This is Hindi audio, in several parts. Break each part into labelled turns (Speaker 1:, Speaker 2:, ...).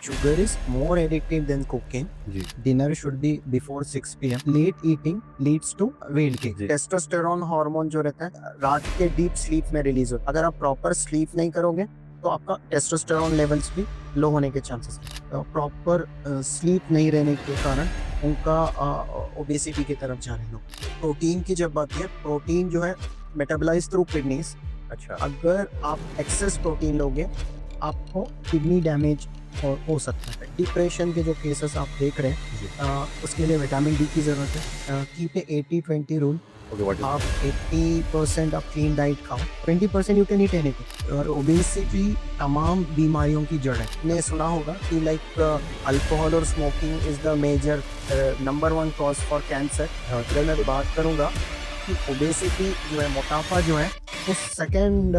Speaker 1: Sugar is more addictive than cocaine.
Speaker 2: जी
Speaker 1: Dinner should be before 6 p.m. Late eating leads to weight gain.
Speaker 2: जी।
Speaker 1: टेस्टोस्टेरोन हार्मोन जो रहता है रात के डीप स्लीप में रिलीज होता है। अगर आप प्रॉपर स्लीप नहीं करोगे तो आपका टेस्टोस्टेरोन लेवल्स भी लो होने के चांसेस हैं। प्रॉपर स्लीप नहीं रहने के कारण उनका ओबेसिटी की तरफ जा रहे हैं लोग। प्रोटीन की जब बात है, प्रोटीन जो है मेटाबोलाइज थ्रू किडनीज।
Speaker 2: अच्छा।
Speaker 1: अगर आप एक्सेस प्रोटीन लोगे आपको किडनी डैमेज हो सकता है। डिप्रेशन के जो केसेस आप देख रहे हैं
Speaker 2: जी।
Speaker 1: उसके लिए विटामिन डी की ज़रूरत है। Keep a 80-20 rule.
Speaker 2: Okay, what is
Speaker 1: आप 80% आप क्लीन डाइट खाओ, 20% यू कैन ईट एनीथिंग। और ओबेसिटी तमाम बीमारियों की जड़ है। आपने सुना होगा कि लाइक अल्कोहल और smoking is the major number 1 cause for cancer. अगर मैं बात करूँगा कि ओबेसिटी जो है, मोटापा जो है, वो second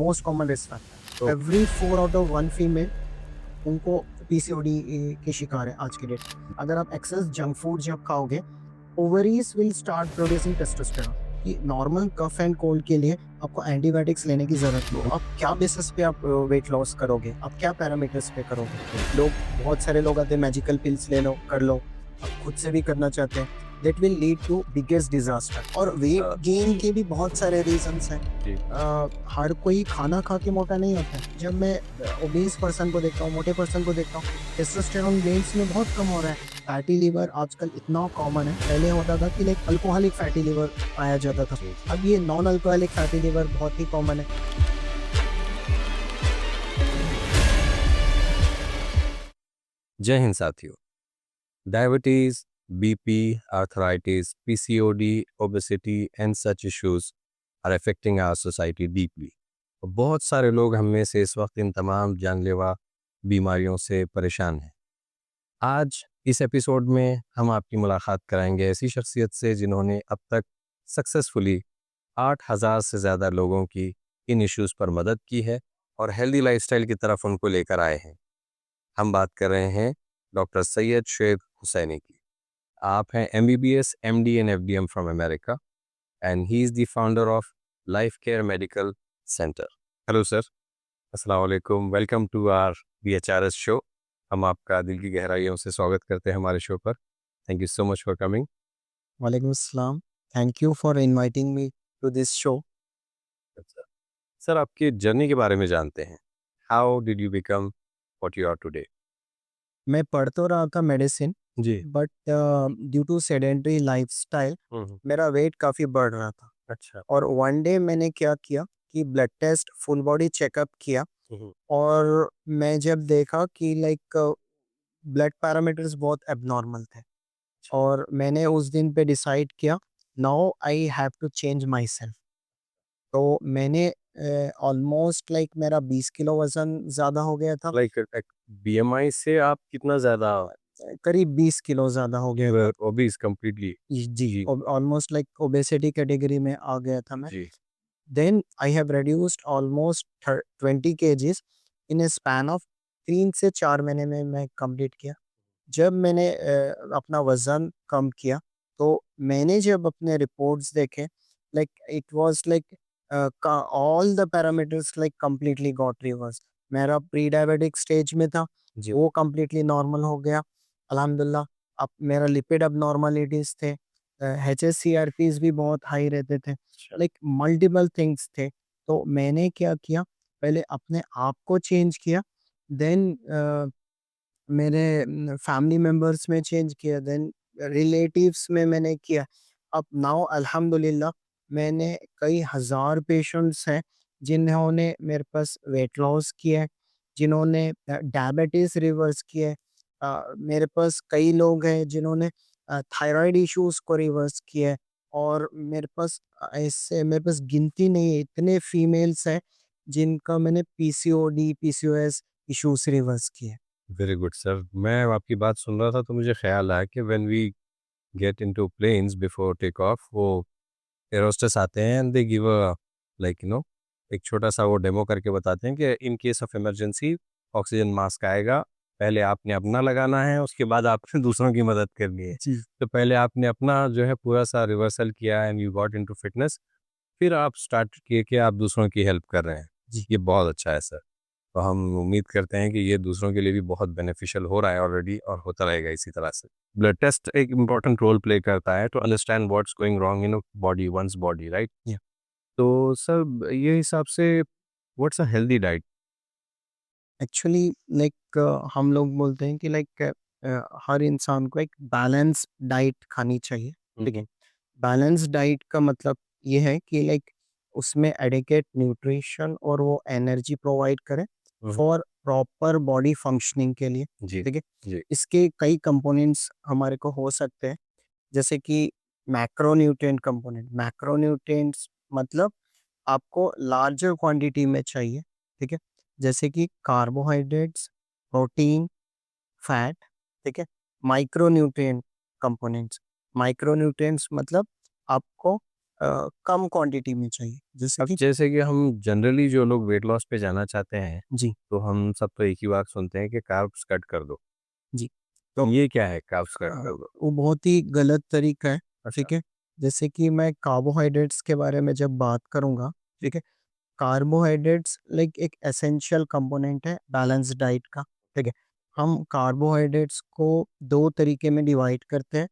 Speaker 1: most common risk factor. Every 4 out of 1 female उनको पीसीओडी के शिकार है आज के डेट। अगर आप एक्सेस जंक फूड जब खाओगे, ovaries will start producing testosterone. कि नॉर्मल कफ एंड कोल्ड के लिए आपको एंटीबायोटिक्स लेने की जरूरत नहीं। आप क्या बेसिस पे आप वेट लॉस करोगे, आप क्या पैरामीटर्स पे करोगे? लोग, बहुत सारे लोग आते हैं मैजिकल पिल्स ले लो, कर लो। आप खुद से भी करना चाहते हैं, that will lead to biggest disaster. और वेट गेन के भी बहुत सारे रीजंस हैं।
Speaker 2: जी।
Speaker 1: हर कोई खाना खा के मोटा नहीं होता है। जब मैं ओबेस पर्सन को देखता हूँ, मोटे पर्सन को देखता हूँ, टेस्टोस्टेरोन लेवल्स में बहुत कम हो रहा है। फैटी लिवर आजकल इतना कॉमन है। पहले होता था कि लाइक अल्कोहलिक फैटी लिवर पाया जाता था, अब ये नॉन अल्कोहलिक फैटी लिवर बहुत ही कॉमन है।
Speaker 2: जय हिंद साथियों। Diabetes, BP, arthritis, PCOD, obesity and such issues are affecting our society deeply. बहुत सारे लोग हम में से इस वक्त इन तमाम जानलेवा बीमारियों से परेशान हैं। आज इस एपिसोड में हम आपकी मुलाकात कराएंगे ऐसी शख्सियत से जिन्होंने अब तक सक्सेसफुली 8,000 से ज़्यादा लोगों की इन इश्यूज़ पर मदद की है और हेल्दी लाइफस्टाइल की तरफ उनको लेकर आए हैं। हम बात कर रहे हैं डॉक्टर सैयद शुएब हुसैनी की। आप हैं MBBS, MD and FDM from America and he is the founder of life care medical center. Hello sir, अस्सलाम वालेकुम, welcome to our BHRS show. हम आपका दिल की गहराइयों से स्वागत करते हैं हमारे शो पर। Thank you so much for coming.
Speaker 1: वालेकुम अस्सलाम, thank you for inviting me to this show.
Speaker 2: Sir, आपकी जर्नी के बारे में जानते हैं। How did you become what you are today?
Speaker 1: मैं पढ़ तो रहा था मेडिसिन,
Speaker 2: जी।
Speaker 1: But due to sedentary lifestyle मेरा वेट काफ़ी बढ़ रहा था।
Speaker 2: अच्छा।
Speaker 1: और वन डे मैंने क्या किया कि blood test, full body checkup किया। और मैं जब देखा कि लाइक ब्लड पैरामीटर्स बहुत एबनॉर्मल थे, और मैंने उस दिन पे डिसाइड किया, now I have to change myself. तो मैंने ऑलमोस्ट लाइक मेरा 20 किलो वज़न ज़्यादा हो गया था।
Speaker 2: लाइक BMI से आप कितना ज़्यादा
Speaker 1: करीब 20 किलो ज़्यादा हो गया था।
Speaker 2: Obese completely?
Speaker 1: जी,
Speaker 2: जी।
Speaker 1: ऑलमोस्ट लाइक ओबेसिटी कैटेगरी में आ गया था मैं।
Speaker 2: जी।
Speaker 1: Then I have reduced almost 20 kgs in a span of 3 से 4 महीने में मैं कंप्लीट किया। जब मैंने अपना वज़न कम किया, तो मैंने जब अपने रिपोर्ट्स देखे, like it was like all the parameters like completely got reverse. मेरा प्री डायबिटिक स्टेज में था,
Speaker 2: जी।
Speaker 1: वो कंप्लीटली नॉर्मल हो गया अल्हम्दुलिल्लाह। अब मेरा लिपिड अबनॉर्मलिटीज़ थे, HSCRPs भी बहुत हाई रहते थे, लाइक मल्टीपल थिंग्स थे। तो मैंने क्या किया, पहले अपने आप को चेंज किया, देन मेरे फैमिली मेंबर्स में चेंज किया, देन रिलेटिव्स में मैंने किया। अब नाउ अल्हम्दुलिल्लाह मैंने कई हज़ार पेशेंट्स हैं जिन्होंने मेरे पास वेट लॉस किया है, जिन्होंने डायबिटीज़ रिवर्स किया है। मेरे पास कई लोग हैं जिन्होंने थायराइड इश्यूज़ को रिवर्स किया है। और ऐसे मेरे पास गिनती नहीं है, इतने फीमेल्स हैं जिनका मैंने PCOD, PCOS इश्यूज़ रिवर्स किए हैं।
Speaker 2: Very good sir. मैं आपकी बात सुन रहा था तो मुझे ख्याल आया कि when we get into planes before take off, वो एरोस्टेस आते हैं and they give a like एक छोटा सा वो डेमो करके बताते हैं कि in case of emergency oxygen mask आएगा, पहले आपने अपना लगाना है, उसके बाद आपने दूसरों की मदद करनी है।
Speaker 1: जी।
Speaker 2: तो पहले आपने अपना जो है पूरा सा रिवर्सल किया and you got into fitness, फिर आप स्टार्ट किए कि आप दूसरों की हेल्प कर रहे हैं।
Speaker 1: जी।
Speaker 2: ये बहुत अच्छा है सर। तो हम उम्मीद करते हैं कि ये दूसरों के लिए भी बहुत बेनिफिशियल हो रहा है ऑलरेडी और होता रहेगा इसी तरह से। ब्लड टेस्ट एक इम्पॉर्टेंट रोल प्ले करता है to understand what's going wrong in body, once body, right?
Speaker 1: Yeah.
Speaker 2: तो सर ये हिसाब से what's a healthy diet?
Speaker 1: Actually like हम लोग बोलते हैं कि लाइक हर इंसान को एक बैलेंस डाइट खानी चाहिए, ठीक है। बैलेंस डाइट का मतलब ये है कि लाइक उसमें एडिकेट न्यूट्रिशन और वो एनर्जी प्रोवाइड करे फॉर प्रॉपर बॉडी फंक्शनिंग के लिए,
Speaker 2: जी,
Speaker 1: ठीक है।
Speaker 2: जी।
Speaker 1: इसके कई कंपोनेंट्स हमारे को हो सकते हैं, जैसे कि मैक्रोन्यूट्रिएंट कंपोनेंट। मैक्रोन्यूट्रिएंट्स मतलब आपको लार्जर क्वांटिटी में चाहिए, ठीक है। जैसे कि कार्बोहाइड्रेट्स, प्रोटीन, फैट, ठीक है। Micronutrient components. माइक्रोन्यूट्रिएंट्स मतलब आपको कम क्वांटिटी में चाहिए, जैसे
Speaker 2: अब
Speaker 1: कि
Speaker 2: जैसे कि हम जनरली जो लोग वेट लॉस पे जाना चाहते हैं,
Speaker 1: जी,
Speaker 2: तो हम सब तो एक ही बात सुनते हैं कि कार्ब्स कट कर दो।
Speaker 1: जी।
Speaker 2: तो ये क्या है कार्ब्स कट कर दो?
Speaker 1: वो बहुत ही गलत तरीका है,
Speaker 2: अच्छा।
Speaker 1: ठीक है। जैसे कि मैं कार्बोहाइड्रेट्स के बारे में जब बात करूँगा, ठीक है। कार्बोहाइड्रेट्स लाइक एक एसेंशियल कंपोनेंट है बैलेंस डाइट का, ठीक है। हम कार्बोहाइड्रेट्स को 2 तरीके में डिवाइड करते हैं,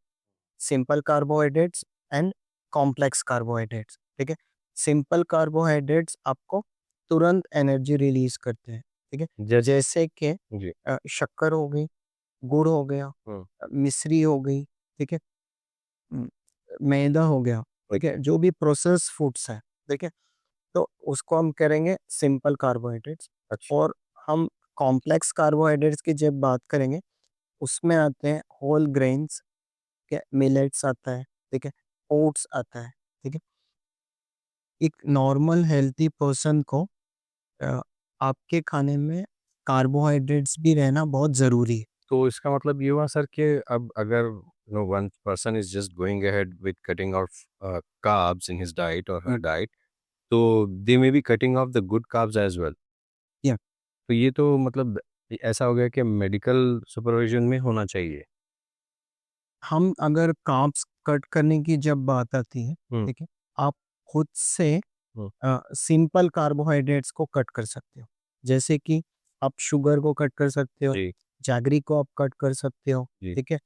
Speaker 1: simple carbohydrates and complex carbohydrates, ठीक है। सिंपल कार्बोहाइड्रेट्स आपको तुरंत एनर्जी रिलीज़ करते हैं, ठीक है।
Speaker 2: जैसे
Speaker 1: जैसे कि
Speaker 2: जी।
Speaker 1: शक्कर हो गई, गुड़ हो गया,
Speaker 2: हुँ।
Speaker 1: मिश्री हो गई, ठीक है। उम, मैदा हो गया, ठीक है। जो भी प्रोसेस्ड फूड्स हैं, ठीक है। तो उसको हम करेंगे सिंपल कार्बोहाइड्रेट्स।
Speaker 2: अच्छा।
Speaker 1: और हम कॉम्प्लेक्स कार्बोहाइड्रेट्स की जब बात करेंगे, उसमें आते हैं होल ग्रेन्स, ठीक है, मिलेट्स आता है, ठीक है, ओट्स आता है, ठीक है। एक नॉर्मल हेल्थी पर्सन को अ, आपके खाने में कार्बोहाइड्रेट्स भी रहना बहुत ज़रूरी है।
Speaker 2: तो इसका मतलब ये हुआ सर कि अब अगर one person is just going ahead with cutting off carbs in his diet और हर डाइट, तो they may be cutting off the good carbs as well.
Speaker 1: या
Speaker 2: तो ये तो मतलब ऐसा हो गया कि मेडिकल सुपरविजन में होना चाहिए।
Speaker 1: हम अगर कार्ब्स कट करने की जब बात आती है,
Speaker 2: हुँ,
Speaker 1: ठीक है, आप खुद से
Speaker 2: हुँ।
Speaker 1: सिंपल कार्बोहाइड्रेट्स को कट कर सकते हो। जैसे कि आप शुगर को कट कर सकते हो,
Speaker 2: जी,
Speaker 1: जैगरी को आप कट कर सकते हो,
Speaker 2: जी।
Speaker 1: ठीक है?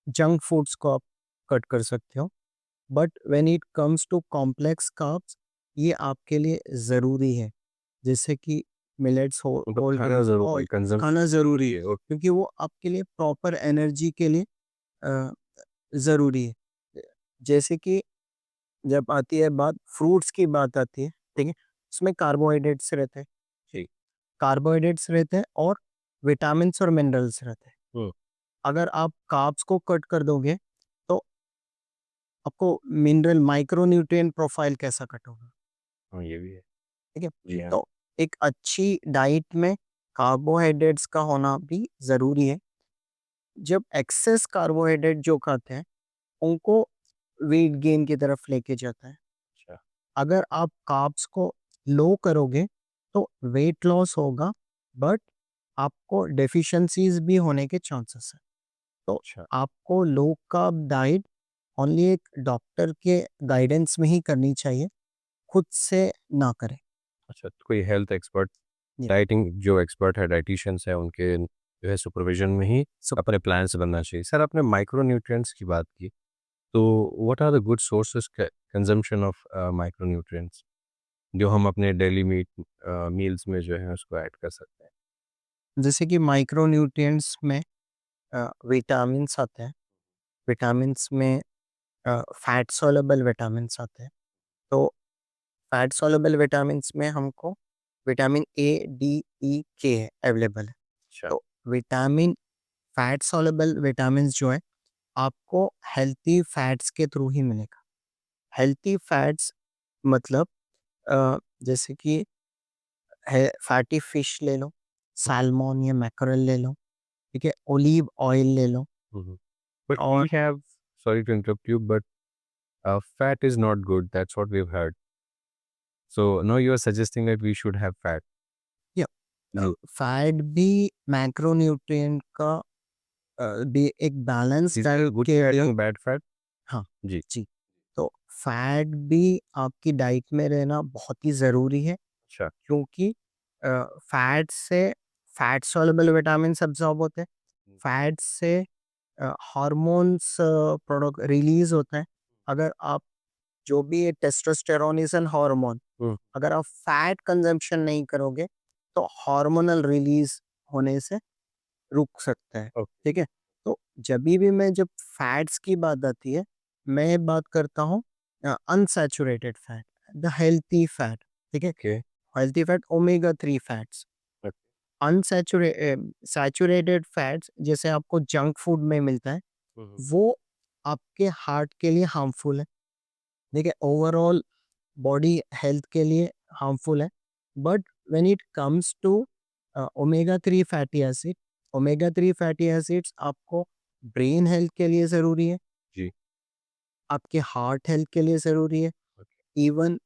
Speaker 1: जंक फूड्स को आप कट कर सकते हो। But when it comes to complex carbs, ये आपके लिए ज़रूरी है। जैसे कि मिलेट्स हो
Speaker 2: मतलब
Speaker 1: होल
Speaker 2: खाना
Speaker 1: ग्रेन्स
Speaker 2: ज़रूरी कंज़म्पशन
Speaker 1: खाना ज़रूरी है,
Speaker 2: चाहिए। ओके।
Speaker 1: क्योंकि वो आपके लिए प्रॉपर एनर्जी के लिए अ, ज़रूरी है। जैसे कि जब आती है बात फ्रूट्स की बात आती है, ठीक है? उसमें कार्बोहाइड्रेट्स रहते हैं,
Speaker 2: जी।
Speaker 1: कार्बोहाइड्रेट्स रहते हैं और विटामिन्स और मिनरल्स रहते हैं।
Speaker 2: हुँ।
Speaker 1: अगर आप कार्ब्स को कट कर दोगे, तो आपको मिनरल माइक्रोन्यूट्रिएंट प्रोफाइल कैसा कट होगा,
Speaker 2: हाँ, ये भी है।
Speaker 1: ठीक है?
Speaker 2: जी हाँ।
Speaker 1: तो एक अच्छी डाइट में कार्बोहाइड्रेट्स का होना भी ज़रूरी है। जब एक्सेस कार्बोहाइड्रेट जो खाते हैं, उनको वेट गेन की तरफ लेके जाता है।
Speaker 2: अच्छा,
Speaker 1: अगर आप कार्ब्स को लो करोगे, तो वेट लॉस होगा, बट आपको डेफिशिएंसीज़ भी होने के चांसेस हैं। तो
Speaker 2: अच्छा।
Speaker 1: आपको लो कार्ब डाइट ओनली एक डॉक्टर के गाइडेंस में ही करनी चाहिए, खुद से ना करें।
Speaker 2: अच्छा, तो कोई हेल्थ एक्सपर्ट,
Speaker 1: ये
Speaker 2: डाइटिंग जो एक्सपर्ट है, डायटीशियंस हैं, उनके जो है सुपरविज़न में ही
Speaker 1: सो
Speaker 2: अपने प्लान्स बनना चाहिए। सर आपने माइक्रोन्यूट्रिएंट्स की बात की, तो what are the good sources consumption of micronutrients जो हम अपने डेली मील्स में जो है उसको ऐड कर सकते हैं?
Speaker 1: जैसे कि माइक्रोन्यूट्रिएंट्स में विटामिन्स आते हैं। विटामिन्स में फैट सॉल्युबल विटामिन्स आते हैं। तो फैट सॉल्युबल विटामिन्स में हमको विटामिन ए, डी, ई, के अवेलेबल है।
Speaker 2: अच्छा,
Speaker 1: तो विटामिन फैट सॉल्युबल विटामिन्स जो है, आपको हेल्थी फैट्स के थ्रू ही मिलेगा। हेल्थी फैट्स मतलब जैसे कि है फैटी फिश ले लो, सैल्मन या मैकरेल ले लो, ठीक है? ओलिव ऑयल ले लो।
Speaker 2: हुँ, हुँ। बट
Speaker 1: और
Speaker 2: we have, sorry to interrupt you, but fat is not good, that's what we've heard. So now you are suggesting that we should have fat.
Speaker 1: या
Speaker 2: जी।
Speaker 1: फैट भी मैक्रोन्यूट्रिएंट का भी एक balance
Speaker 2: Is there
Speaker 1: diet
Speaker 2: good
Speaker 1: के
Speaker 2: fat
Speaker 1: लिए।
Speaker 2: and bad fat?
Speaker 1: हाँ,
Speaker 2: जी।
Speaker 1: जी। तो फैट भी आपकी डाइट में रहना बहुत ही ज़रूरी है,
Speaker 2: अच्छा।
Speaker 1: क्योंकि फैट से फैट सॉल्युबल विटामिन्स अब्सॉर्ब होते हैं, फैट से हार्मोन्स प्रोडक्ट रिलीज होते हैं। अगर आप जो भी ये टेस्टोस्टेरोन इज एन हार्मोन,
Speaker 2: हम्म,
Speaker 1: अगर आप फैट कंजम्पशन नहीं करोगे तो हार्मोनल रिलीज होने से रुक सकता है।
Speaker 2: ओके,
Speaker 1: ठीक है, तो जब फैट्स की बात आती है, मैं बात करता हूँ unsaturated fat, the healthy fat. ठीक है,
Speaker 2: okay,
Speaker 1: healthy fat omega 3 fats.
Speaker 2: Okay,
Speaker 1: saturated fats जैसे आपको जंक फूड में मिलता है,
Speaker 2: हम्म,
Speaker 1: वो आपके हार्ट के लिए हार्मफुल है। देखिए, ओवरऑल बॉडी हेल्थ के लिए हार्मफुल है। But when it comes to omega 3 fatty acid, omega 3 fatty acids आपको ब्रेन हेल्थ के लिए ज़रूरी है,
Speaker 2: जी,
Speaker 1: आपके हार्ट हेल्थ के लिए ज़रूरी है,
Speaker 2: ओके,
Speaker 1: इवन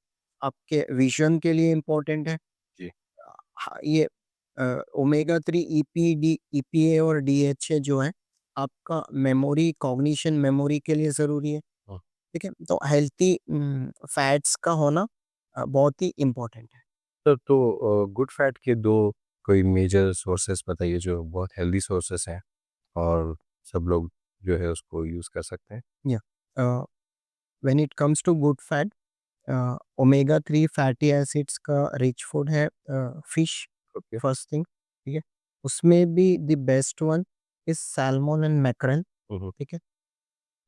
Speaker 1: आपके विज़न के लिए इम्पोर्टेंट है।
Speaker 2: जी,
Speaker 1: हाँ, ये ओमेगा 3 ईपीए और डीएचए जो है, आपका मेमोरी, कॉग्निशन मेमोरी के लिए ज़रूरी है।
Speaker 2: हाँ।
Speaker 1: ठीक है, तो हेल्थी फैट्स का होना बहुत ही इम्पोर्टेंट है।
Speaker 2: तो गुड फैट के दो कोई मेजर सोर्सेस बताइए जो बहुत हेल्दी सोर्सेस हैं और सब लोग जो है उसको यूज़ कर सकते हैं।
Speaker 1: या when it comes to good fat, omega 3 fatty acids का रिच फूड है फिश,
Speaker 2: ओके,
Speaker 1: फर्स्ट थिंग। ठीक है, उसमें भी the best one is salmon and mackerel.
Speaker 2: Hmm,
Speaker 1: ठीक है,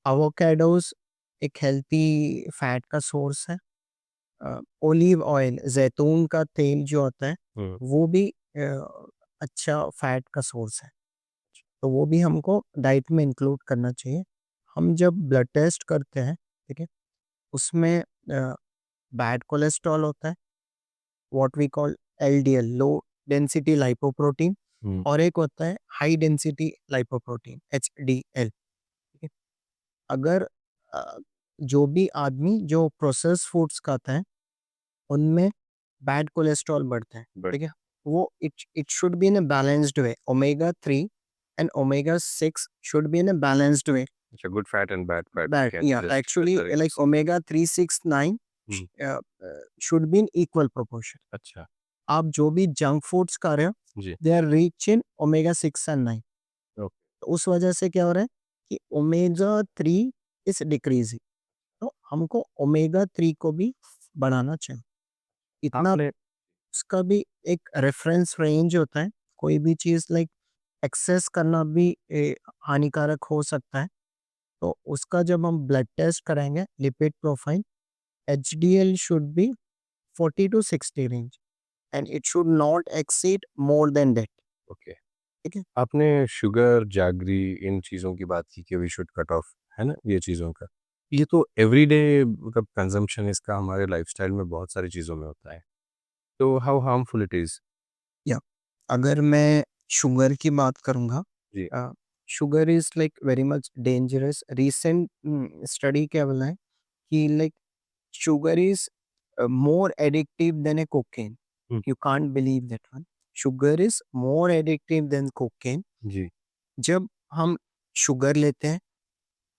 Speaker 1: एवोकाडोज एक हेल्थी फैट का सोर्स है। ओलिव ऑयल, जैतून का तेल जो होता है,
Speaker 2: हम्म,
Speaker 1: वो भी अच्छा फैट का सोर्स है, तो वो भी हमको डाइट में इंक्लूड करना चाहिए। हम जब ब्लड टेस्ट करते हैं, ठीक है, उसमें बैड कोलेस्ट्रॉल होता है, what we call LDL, low density lipoprotein,
Speaker 2: hmm,
Speaker 1: और एक होता है हाई डेंसिटी लाइपोप्रोटीन, एचडीएल। ठीक है, अगर अ, जो भी आदमी जो प्रोसेस फूड्स खाता है, उनमें बैड कोलेस्ट्रॉल बढ़ता है।
Speaker 2: बट
Speaker 1: ठीक है, वो it should be in a balanced way, omega 3 and omega 6 should be in a balanced way.
Speaker 2: अच्छा, good fat and bad fat
Speaker 1: That,
Speaker 2: can
Speaker 1: yeah, actually, like omega 369
Speaker 2: hmm,
Speaker 1: should be in equal proportion.
Speaker 2: अच्छा,
Speaker 1: आप जो भी जंक फूड्स खा रहे हो,
Speaker 2: जी,
Speaker 1: they are rich in omega 6 and 9।
Speaker 2: Okay,
Speaker 1: तो उस वजह से क्या हो रहा है कि ओमेगा 3 इज डिक्रीजिंग, तो हमको ओमेगा 3 को भी बढ़ाना चाहिए। इतना
Speaker 2: आपने
Speaker 1: उसका भी एक रेफरेंस रेंज होता है, कोई भी चीज़ लाइक एक्सेस करना भी हानिकारक हो सकता है। तो उसका जब हम ब्लड टेस्ट कराएंगे, lipid profile, HDL should be 40 to 60 range and it should not exceed more than that.
Speaker 2: Okay,
Speaker 1: ठीक है,
Speaker 2: आपने शुगर, जैगरी इन चीज़ों की बात की कि वी शुड कट ऑफ, है ना? ये चीज़ों का। ये तो एवरीडे मतलब कंज़म्पशन इसका हमारे लाइफ़स्टाइल में बहुत सारी चीज़ों में होता है। तो हाउ हार्मफुल इट इज़?
Speaker 1: या अगर मैं शुगर की बात करूँगा,
Speaker 2: जी,
Speaker 1: sugar is like very much dangerous. Recent study क्या बोला है कि like sugar is more addictive than a cocaine.
Speaker 2: हुँ,
Speaker 1: You can't believe that one. Sugar is more addictive than cocaine.
Speaker 2: जी,
Speaker 1: जब हम शुगर लेते हैं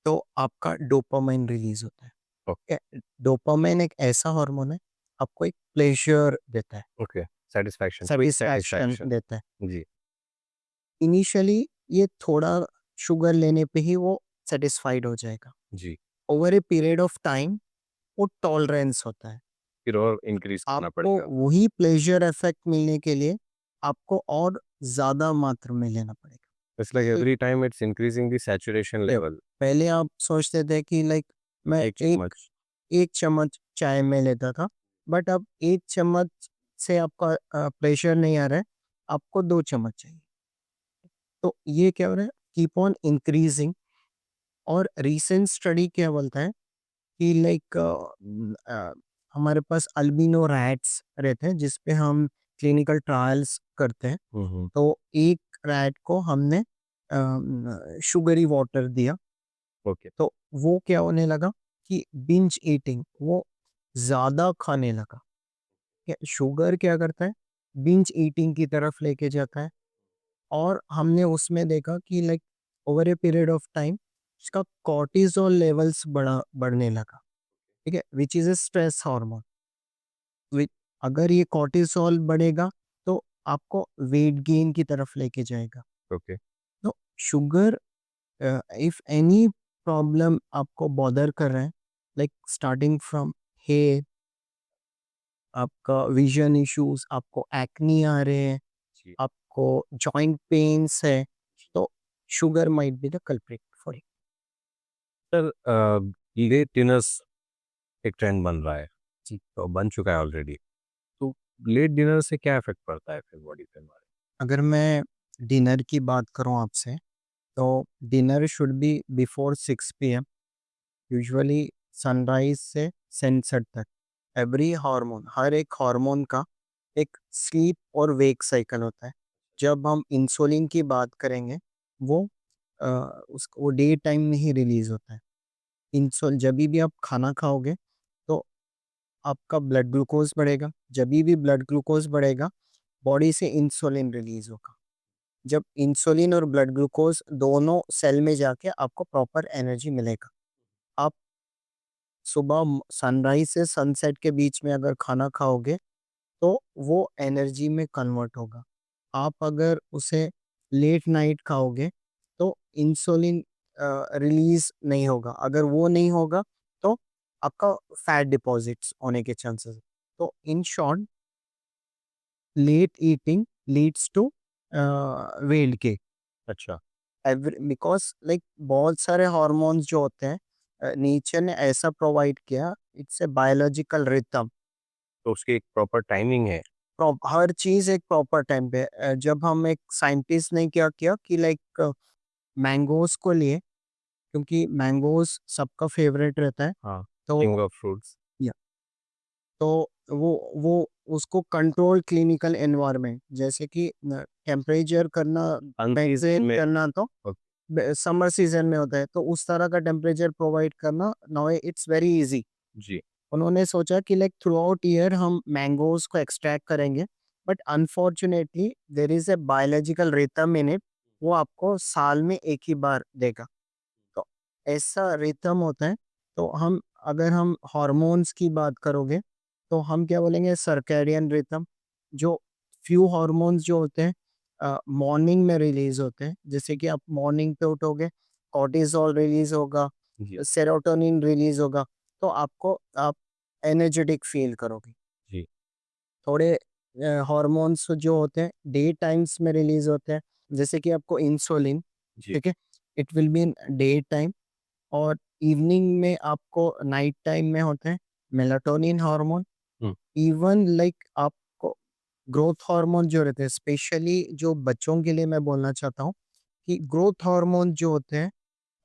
Speaker 1: तो आपका डोपामाइन रिलीज होता है।
Speaker 2: ओके,
Speaker 1: डोपामाइन एक ऐसा हार्मोन है, आपको एक प्लेजर देता है,
Speaker 2: okay, satisfaction, quick
Speaker 1: satisfaction
Speaker 2: satisfaction.
Speaker 1: देता है।
Speaker 2: जी,
Speaker 1: इनिशियली ये थोड़ा शुगर लेने पे ही वो सेटिस्फाइड हो जाएगा।
Speaker 2: जी,
Speaker 1: over a period of time वो टॉलरेंस होता है।
Speaker 2: फिर और इंक्रीज़ करना
Speaker 1: आपको
Speaker 2: पड़ेगा।
Speaker 1: वही प्लेजर इफेक्ट मिलने के लिए आपको और ज़्यादा मात्रा में लेना पड़ेगा।
Speaker 2: इट्स लाइक
Speaker 1: तो
Speaker 2: every time it's increasing the saturation
Speaker 1: ये
Speaker 2: लेवल।
Speaker 1: पहले आप सोचते थे कि लाइक मैं
Speaker 2: 1
Speaker 1: एक
Speaker 2: चम्मच,
Speaker 1: 1 चम्मच चाय में लेता था, बट अब 1 चम्मच से आपका प्रेशर नहीं आ रहा है, आपको 2 चम्मच चाहिए। तो ये क्या हो रहा है, कीप ऑन इंक्रीजिंग। और रीसेंट स्टडी क्या बोलता है कि लाइक हमारे पास अल्बिनो रैट्स रहते हैं जिस पे हम क्लिनिकल ट्रायल्स करते हैं।
Speaker 2: हुँ, हुँ,
Speaker 1: तो एक रैट को हमने शुगरी वाटर दिया,
Speaker 2: ओके,
Speaker 1: तो वो क्या होने लगा कि बिंज ईटिंग, वो ज़्यादा खाने लगा। शुगर क्या करता है, बिंज ईटिंग की तरफ लेके जाता है। और हमने उसमें देखा कि like over a period of time उसका कॉर्टिसोल लेवल्स बढ़ने लगा। ठीक है, which is a stress hormone. अगर ये कॉर्टिसोल बढ़ेगा तो आपको वेट गेन की तरफ लेके जाएगा।
Speaker 2: ओके।
Speaker 1: तो शुगर, इफ एनी प्रॉब्लम आपको बॉदर कर रहा है, लाइक स्टार्टिंग फ्रॉम हेयर, आपका विजन इश्यूज, आपको एक्नी आ रहे हैं,
Speaker 2: जी।
Speaker 1: आपको जॉइंट पेन्स है, तो sugar might be the culprit for it.
Speaker 2: Sir, late dinners एक ट्रेंड बन रहा है,
Speaker 1: जी।
Speaker 2: तो बन चुका है ऑलरेडी। तो लेट डिनर से क्या इफ़ेक्ट पड़ता है फिर बॉडी पे हमारे?
Speaker 1: अगर मैं डिनर की बात करूं आपसे, तो dinner should be before 6 p.m. Usually sunrise से सनसेट तक। एवरी हार्मोन, हर एक हार्मोन का एक स्लीप और वेक साइकिल होता है। जब हम इंसुलिन की बात करेंगे, वो वो डे टाइम में ही रिलीज होता है। इंसुल जब भी आप खाना खाओगे, तो आपका ब्लड ग्लूकोज बढ़ेगा। जब भी ब्लड ग्लूकोज बढ़ेगा, बॉडी से इंसुलिन रिलीज होगा। जब इंसुलिन और ब्लड ग्लूकोज दोनों सेल में जाके आपको प्रॉपर एनर्जी मिलेगा। आप सुबह सनराइज से सनसेट के बीच में अगर खाना खाओगे, तो वो एनर्जी में कन्वर्ट होगा। आप अगर उसे लेट नाइट खाओगे, तो इंसुलिन रिलीज नहीं होगा। अगर वो नहीं होगा, तो आपका फैट डिपॉजिट्स होने के चांसेस है। तो in short, late eating leads to weight gain.
Speaker 2: अच्छा।
Speaker 1: एवरी बिकॉज लाइक बहुत सारे हॉर्मोन्स जो होते हैं, नेचर ने ऐसा प्रोवाइड किया, इट्स ए बायोलॉजिकल रिथम।
Speaker 2: तो उसकी एक प्रॉपर टाइमिंग है?
Speaker 1: हर चीज एक प्रॉपर टाइम पे, जब हम एक साइंटिस्ट ने क्या किया कि लाइक मैंगोज को लिए, क्योंकि मैंगोज सबका फेवरेट रहता है।
Speaker 2: हाँ,
Speaker 1: तो
Speaker 2: किंग ऑफ फ्रूट्स।
Speaker 1: या तो वो उसको कंट्रोल क्लिनिकल एनवायरनमेंट, जैसे कि टेम्परेचर करना,
Speaker 2: अनसीज़न
Speaker 1: मेंटेन
Speaker 2: में।
Speaker 1: करना, तो
Speaker 2: ओके।
Speaker 1: समर सीजन में होता है, तो उस तरह का टेम्परेचर प्रोवाइड करना नाउ इट्स वेरी इजी।
Speaker 2: जी।
Speaker 1: उन्होंने सोचा कि लाइक थ्रू आउट ईयर हम मैंगोज को एक्सट्रैक्ट करेंगे, but unfortunately there is a biological rhythm in it. वो आपको साल में एक ही बार देगा। तो ऐसा रिथम होता है। तो अगर हम हार्मोन्स की बात करोगे, तो हम क्या बोलेंगे, सर्कैडियन रिथम। जो फ्यू हार्मोन्स जो होते हैं मॉर्निंग में रिलीज होते हैं, जैसे कि आप मॉर्निंग पे उठोगे, कॉर्टिसोल रिलीज होगा,
Speaker 2: जी।
Speaker 1: सेरोटोनिन रिलीज होगा, तो आप एनर्जेटिक फील करोगे।
Speaker 2: जी।
Speaker 1: थोड़े हार्मोन्स जो होते हैं डे टाइम्स में रिलीज होते हैं, जैसे कि आपको इंसुलिन,
Speaker 2: जी।
Speaker 1: ठीक है, it will be in day time. और इवनिंग में आपको नाइट टाइम में होते हैं मेलाटोनिन हार्मोन।
Speaker 2: हुँ।
Speaker 1: इवन लाइक आपको ग्रोथ हार्मोन जो रहते हैं, स्पेशली जो बच्चों के लिए मैं बोलना चाहता हूँ कि ग्रोथ हार्मोन जो होते हैं,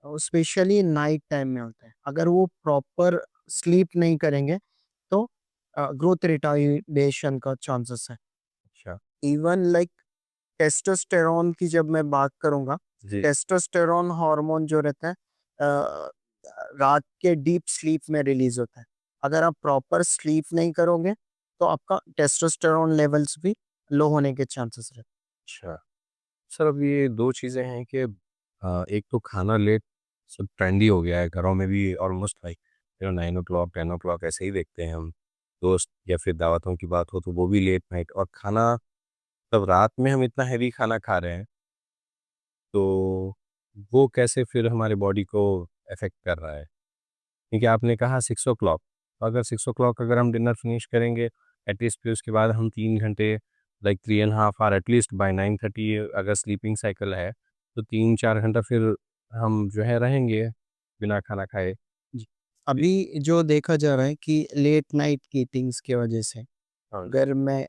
Speaker 1: स्पेशली नाइट टाइम में होते हैं। अगर वो प्रॉपर स्लीप नहीं करेंगे, तो ग्रोथ रिटार्डेशन का चांसेस है।
Speaker 2: अच्छा।
Speaker 1: इवन लाइक टेस्टोस्टेरोन की जब मैं बात करूंगा,
Speaker 2: जी।
Speaker 1: टेस्टोस्टेरोन हार्मोन जो रहता है, अ, रात के डीप स्लीप में रिलीज होता है। अगर आप प्रॉपर स्लीप नहीं करोगे, तो आपका टेस्टोस्टेरोन लेवल्स भी लो होने के चांसेस रहते
Speaker 2: अच्छा। सर, अब ये 2 चीज़ें हैं कि एक तो खाना लेट सब ट्रेंडी हो गया है, घरों में भी ऑलमोस्ट लाइक 9 ओ क्लॉक 10 ओ क्लॉक ऐसे ही देखते हैं हम। दोस्त या फिर दावतों की बात हो तो वो भी लेट नाइट, और खाना तब रात में हम इतना हैवी खाना खा रहे हैं, तो वो कैसे फिर हमारे बॉडी को अफ़ेक्ट कर रहा है? क्योंकि आपने कहा 6 ओ क्लॉक, तो अगर 6 ओ क्लॉक अगर हम डिनर फिनिश करेंगे, एटलीस्ट फिर उसके बाद हम 3 घंटे, like 3 and half hour at least by 9:30 अगर स्लीपिंग साइकिल है, तो 3-4 घंटा फिर हम जो है रहेंगे बिना खाना खाए।
Speaker 1: हैं जी।
Speaker 2: जी।
Speaker 1: अभी जो देखा जा रहा है कि लेट नाइट ईटिंग्स की वजह से,
Speaker 2: हाँ जी।
Speaker 1: अगर मैं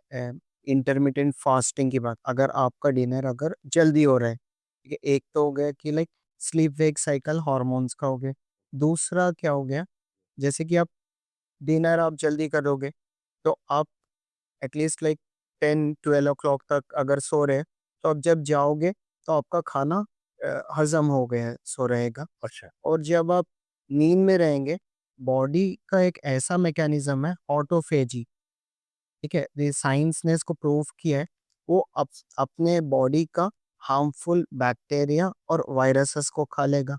Speaker 1: इंटरमिटेंट फास्टिंग की बात, अगर आपका डिनर अगर जल्दी हो रहा है, ठीक है, एक तो हो गया कि like sleep wake cycle hormones का हो गया। दूसरा क्या हो गया, जैसे कि आप डिनर आप जल्दी करोगे, तो आप एटलीस्ट लाइक 10-12 ओ क्लॉक तक अगर सो रहे हैं, तो आप जब जाओगे, तो आपका खाना हजम हो गया सो रहेगा।
Speaker 2: अच्छा।
Speaker 1: और जब आप नींद में रहेंगे, बॉडी का एक ऐसा मैकेनिज्म है ऑटोफेजी, ठीक है, ये साइंस ने इसको प्रूव किया है। वो अपने बॉडी का हार्मफुल बैक्टीरिया और वायरसेस को खा लेगा।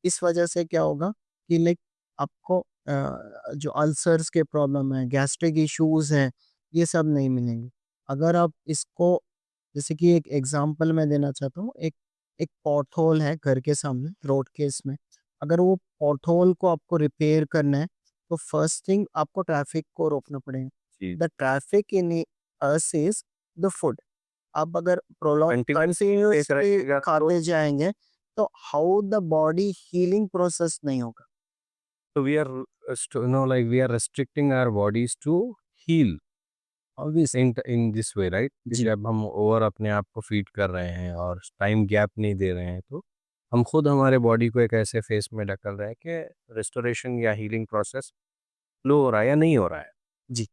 Speaker 1: इस वजह से क्या होगा कि लाइक आपको जो अल्सर्स के प्रॉब्लम है, गैस्ट्रिक इश्यूज हैं, ये सब नहीं मिलेंगे। अगर आप इसको, जैसे कि एक एग्जांपल मैं देना चाहता हूँ, एक एक पॉट होल है घर के सामने रोड के इसमें, अगर वो पॉट होल को आपको रिपेयर करना है तो फर्स्ट थिंग आपको ट्रैफिक को रोकना पड़ेगा।
Speaker 2: जी।
Speaker 1: The traffic in us is the food. आप अगर प्रोलॉन्ग कंटिन्यूअसली खाते जाएंगे तो how the body healing process नहीं होगा।
Speaker 2: So we are, like we are restricting our bodies to heal
Speaker 1: obvious
Speaker 2: in this way, right? कि
Speaker 1: जी।
Speaker 2: जब हम ओवर अपने आप को फीड कर रहे हैं और टाइम गैप नहीं दे रहे हैं, तो हम खुद हमारे बॉडी को एक ऐसे फेस में ढकल रहे हैं कि रेस्टोरेशन या हीलिंग प्रोसेस स्लो हो रहा है या नहीं हो रहा है।
Speaker 1: जी।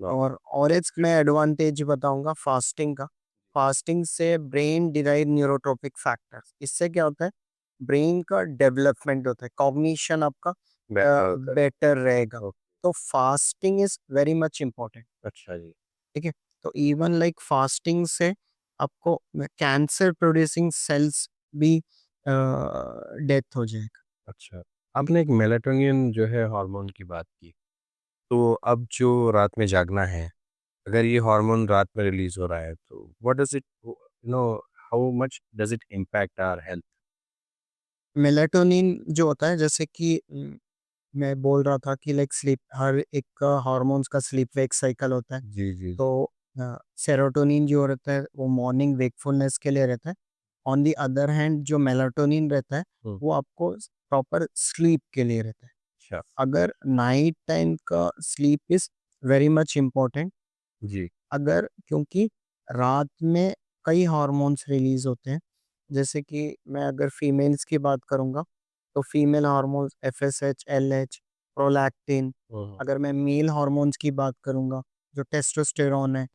Speaker 2: वाह!
Speaker 1: और एक मैं एडवांटेज बताऊंगा फास्टिंग का। फास्टिंग से ब्रेन डिराइव न्यूरोट्रोपिक फैक्टर्स, इससे क्या होता है, ब्रेन का डेवलपमेंट होता है, कॉग्निशन आपका
Speaker 2: बेटर होता है।
Speaker 1: बेटर रहेगा।
Speaker 2: ओके,
Speaker 1: तो fasting is very much important.
Speaker 2: अच्छा जी।
Speaker 1: ठीक है, तो इवन लाइक फास्टिंग से आपको कैंसर प्रोड्यूसिंग सेल्स भी डेथ हो जाएगा।
Speaker 2: अच्छा, आपने एक मेलाटोनिन जो है हार्मोन की बात की, तो अब जो रात में जागना है, अगर ये हार्मोन रात में रिलीज़ हो रहा है, तो what does it know how much does it impact our health?
Speaker 1: Melatonin जो होता है, जैसे कि मैं बोल रहा था कि लाइक स्लीप, हर एक का हार्मोन्स का स्लीप वेक साइकिल होता है।
Speaker 2: जी, जी, जी।
Speaker 1: तो सेरोटोनिन जो रहता है वो मॉर्निंग वेकफुलनेस के लिए रहता है। ऑन दी अदर हैंड जो मेलाटोनिन रहता है
Speaker 2: हुँ,
Speaker 1: वो आपको प्रॉपर स्लीप के लिए रहता है।
Speaker 2: अच्छा,
Speaker 1: अगर नाइट टाइम का sleep is very much important.
Speaker 2: जी,
Speaker 1: अगर क्योंकि रात में कई हार्मोन्स रिलीज होते हैं, जैसे कि मैं अगर फीमेल्स की बात करूंगा तो female hormones FSH, LH, prolactin.
Speaker 2: हुँ,
Speaker 1: अगर मैं मेल हार्मोन्स की बात करूंगा जो टेस्टोस्टेरोन है,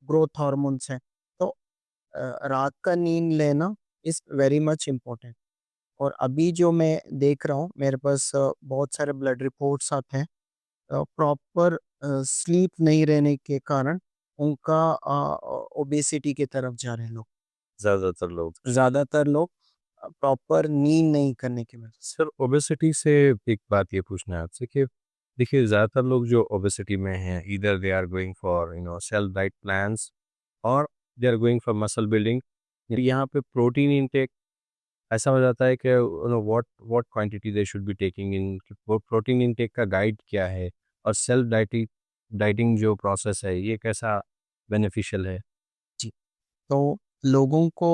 Speaker 1: ग्रोथ हार्मोन्स है। तो रात का नींद लेना इज वेरी मच इम्पोर्टेंट। और अभी जो मैं देख रहा हूँ मेरे पास बहुत सारे ब्लड रिपोर्ट्स आते हैं, प्रॉपर स्लीप नहीं रहने के कारण उनका ओबेसिटी की तरफ जा रहे हैं लोग।
Speaker 2: ज़्यादातर लोग।
Speaker 1: ज़्यादातर लोग प्रॉपर नींद नहीं करने की वजह से।
Speaker 2: सर, ओबेसिटी से एक बात ये पूछना है आपसे कि देखिए, ज़्यादातर लोग जो ओबेसिटी में हैं, either they are going for self diet plans और they are going for muscle building. यहाँ पे प्रोटीन इनटेक ऐसा हो जाता है कि what what quantity they should be taking in, वो प्रोटीन इनटेक का गाइड क्या है और सेल्फ डाइटिंग डाइटिंग जो प्रोसेस है ये कैसा बेनिफिशियल है?
Speaker 1: जी। तो लोगों को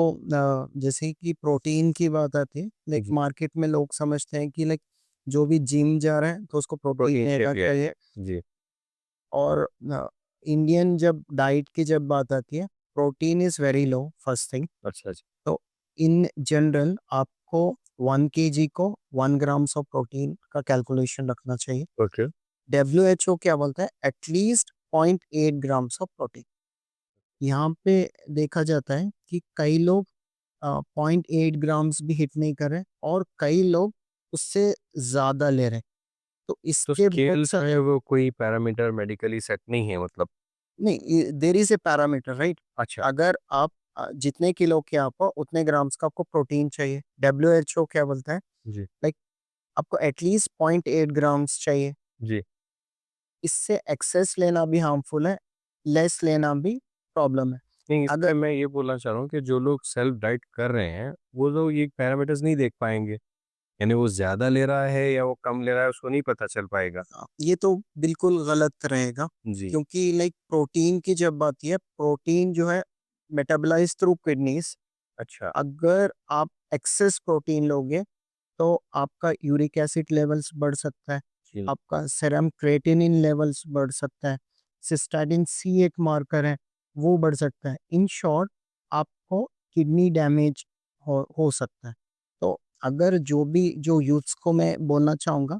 Speaker 1: जैसे कि प्रोटीन की बात आती है, लाइक
Speaker 2: जी,
Speaker 1: मार्केट में लोग समझते हैं कि लाइक जो भी जिम जा रहा है तो उसको प्रोटीन
Speaker 2: प्रोटीन
Speaker 1: लेना
Speaker 2: चाहिए।
Speaker 1: चाहिए।
Speaker 2: जी,
Speaker 1: और इंडियन जब डाइट की जब बात आती है, protein is very low first thing.
Speaker 2: अच्छा जी।
Speaker 1: तो इन जनरल आपको 1 kg को 1 ग्राम्स ऑफ प्रोटीन का कैलकुलेशन रखना चाहिए।
Speaker 2: ओके।
Speaker 1: WHO क्या बोलता है, एटलीस्ट 0.8 ग्राम्स ऑफ प्रोटीन। यहाँ पे देखा जाता है कि कई लोग 0.8 ग्राम्स भी हिट नहीं कर रहे और कई लोग उससे ज्यादा ले रहे हैं। तो
Speaker 2: तो
Speaker 1: इसके बहुत
Speaker 2: स्केल
Speaker 1: सा,
Speaker 2: जो है वो कोई पैरामीटर मेडिकली सेट नहीं है मतलब?
Speaker 1: नहीं, there is a parameter right.
Speaker 2: अच्छा।
Speaker 1: अगर आप जितने किलो के आप हो उतने ग्राम्स का आपको प्रोटीन चाहिए। WHO क्या बोलता है,
Speaker 2: जी,
Speaker 1: लाइक आपको एटलीस्ट 0.8 ग्राम्स चाहिए।
Speaker 2: जी।
Speaker 1: इससे एक्सेस लेना भी हार्मफुल है, लेस लेना भी प्रॉब्लम है।
Speaker 2: नहीं, इसमें
Speaker 1: अगर
Speaker 2: मैं ये बोलना चाह रहा हूँ कि जो लोग सेल्फ डाइट कर रहे हैं, वो लोग ये पैरामीटर्स नहीं देख पाएँगे। यानी वो ज़्यादा ले रहा है या वो कम ले रहा है, उसको नहीं पता चल पाएगा।
Speaker 1: ये तो बिल्कुल गलत रहेगा,
Speaker 2: जी,
Speaker 1: क्योंकि लाइक प्रोटीन की जब आती है, प्रोटीन जो है मेटाबोलाइज थ्रू किडनीज।
Speaker 2: अच्छा।
Speaker 1: अगर आप एक्सेस प्रोटीन लोगे तो आपका यूरिक एसिड लेवल्स बढ़ सकता है,
Speaker 2: जी,
Speaker 1: आपका सेरम क्रिएटिनिन लेवल्स बढ़ सकता है, सिस्टाटिन C एक मार्कर है, वो बढ़ सकता है। इन शॉर्ट आपको किडनी डैमेज हो सकता है। तो अगर जो यूथ्स को मैं बोलना चाहूँगा,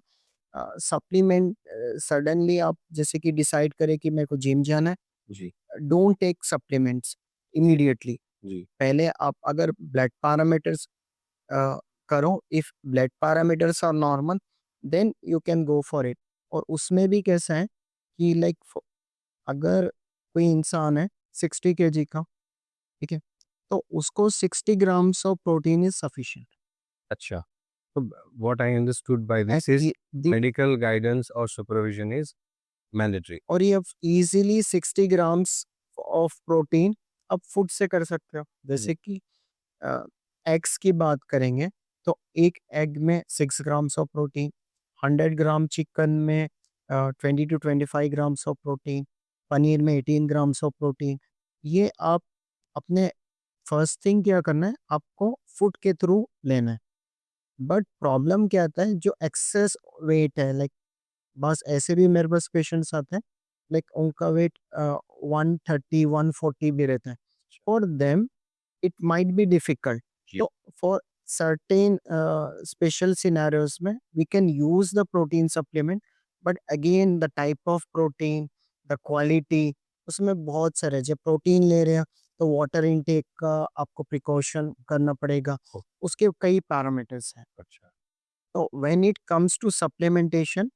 Speaker 1: सप्लीमेंट सडनली आप जैसे कि डिसाइड करें कि मेरे को जिम जाना है,
Speaker 2: जी,
Speaker 1: डोंट टेक सप्लीमेंट्स इमीडिएटली।
Speaker 2: जी।
Speaker 1: पहले आप अगर ब्लड पैरामीटर्स करो, if blood parameters are normal then you can go for it. और उसमें भी कैसा है कि लाइक अगर कोई इंसान है 60 kg का, ठीक है, तो उसको 60 grams of protein is sufficient.
Speaker 2: अच्छा, तो what I understood by this is medical guidance और सुपरविजन इज़ मैंडेटरी।
Speaker 1: और ये इजीली 60 ग्राम्स ऑफ प्रोटीन आप फूड से कर सकते हो। जैसे कि एग्स की बात करेंगे तो एक एग में 6 grams of protein, 100 gram chicken में 20 to 25 grams of protein, paneer में 18 ग्राम्स ऑफ प्रोटीन। ये आप अपने फर्स्ट थिंग क्या करना है, आपको फूड के थ्रू लेना है। बट प्रॉब्लम क्या आता है, जो एक्सेस वेट है, लाइक बस ऐसे भी मेरे पास पेशेंट्स आते हैं, लाइक उनका वेट 130 140 भी रहता है। For them it might be difficult.
Speaker 2: Yeah.
Speaker 1: So for certain special scenarios में we can use the protein supplement, but again the type of protein, the quality, उसमें बहुत सारे, जब प्रोटीन ले रहे हैं तो वाटर इनटेक का आपको प्रिकॉशन करना पड़ेगा, उसके कई पैरामीटर्स हैं।
Speaker 2: अच्छा
Speaker 1: तो when it comes to supplementation,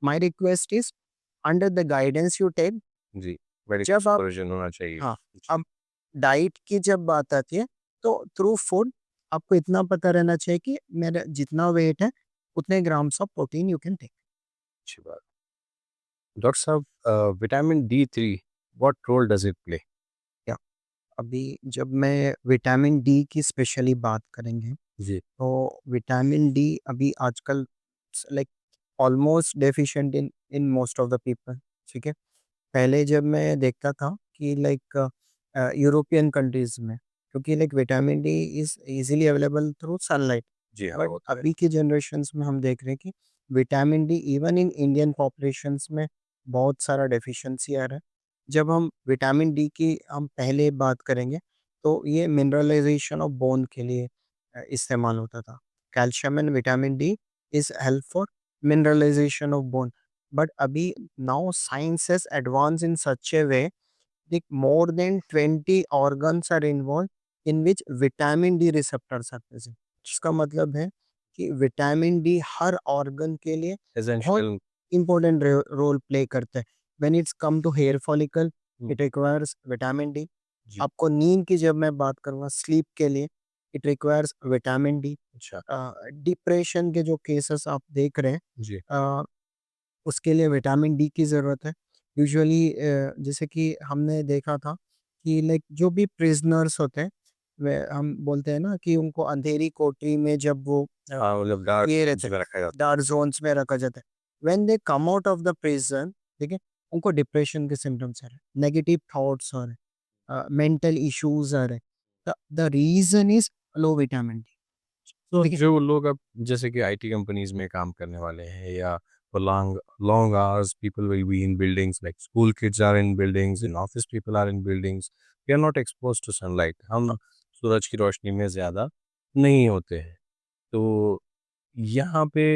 Speaker 1: my request is under the guidance you take,
Speaker 2: जी, मेडिकल
Speaker 1: जब आप
Speaker 2: सुपरविजन होना चाहिए।
Speaker 1: हाँ,
Speaker 2: जी,
Speaker 1: अब डाइट की जब बात आती है तो थ्रू फूड आपको इतना पता रहना चाहिए कि मेरा जितना वेट है उतने grams of protein you can take.
Speaker 2: अच्छी बात। डॉक्टर साहब vitamin D3 what role does it play?
Speaker 1: या अभी जब मैं विटामिन डी की स्पेशली बात करेंगे
Speaker 2: जी,
Speaker 1: तो विटामिन डी अभी आजकल like almost deficient in in most of the people. ठीक है, पहले जब मैं देखता था कि लाइक यूरोपियन कंट्रीज में, क्योंकि like vitamin D is easily available through sunlight,
Speaker 2: जी हाँ,
Speaker 1: बट
Speaker 2: वो तो है।
Speaker 1: अभी की जनरेशन्स में हम देख रहे हैं कि vitamin D even in Indian populations में बहुत सारा डेफिशिएंसी आ रहा है। जब हम विटामिन डी की हम पहले बात करेंगे तो ये मिनरलाइजेशन ऑफ बोन के लिए इस्तेमाल होता था। Calcium and vitamin D is help for mineralization of bone, but अभी now science has advance in such a way, like more than 20 organs are involved in which vitamin D receptors are present। इसका मतलब है कि विटामिन डी हर ऑर्गन के लिए बहुत
Speaker 2: एसेंशियल।
Speaker 1: इंपॉर्टेंट रोल प्ले करता है। When it's come to hair follicle,
Speaker 2: हुँ,
Speaker 1: इट रिक्वायर्स विटामिन डी।
Speaker 2: जी,
Speaker 1: आपको नींद की जब मैं बात करूँगा, स्लीप के लिए इट रिक्वायर्स विटामिन डी।
Speaker 2: अच्छा,
Speaker 1: डिप्रेशन के जो केसेस आप देख रहे हैं,
Speaker 2: जी,
Speaker 1: अ, उसके लिए विटामिन डी की ज़रूरत है। यूजुअली जैसे कि हमने देखा था कि लाइक जो भी प्रिजनर्स होते हैं, वे हम बोलते हैं ना कि उनको अंधेरी कोठरी में जब वो
Speaker 2: हाँ, मतलब डार्क
Speaker 1: ये
Speaker 2: ज़ोन्स
Speaker 1: रहते
Speaker 2: में रखा जाता
Speaker 1: डार्क जोन्स में रखा जाता है, when they come out of the prison, ठीक है, उनको डिप्रेशन के सिम्टम्स आ रहे हैं, नेगेटिव थॉट्स आ रहे हैं, मेंटल इश्यूज आ रहे हैं। The reason is low vitamin D.
Speaker 2: तो
Speaker 1: ठीक है,
Speaker 2: जो लोग अब जैसे कि आईटी कंपनीज में काम करने वाले हैं या for long hours people will be in buildings like school kids are in buildings in office people are in buildings we are not exposed to sunlight हम सूरज की रोशनी में ज़्यादा नहीं होते हैं तो यहाँ पे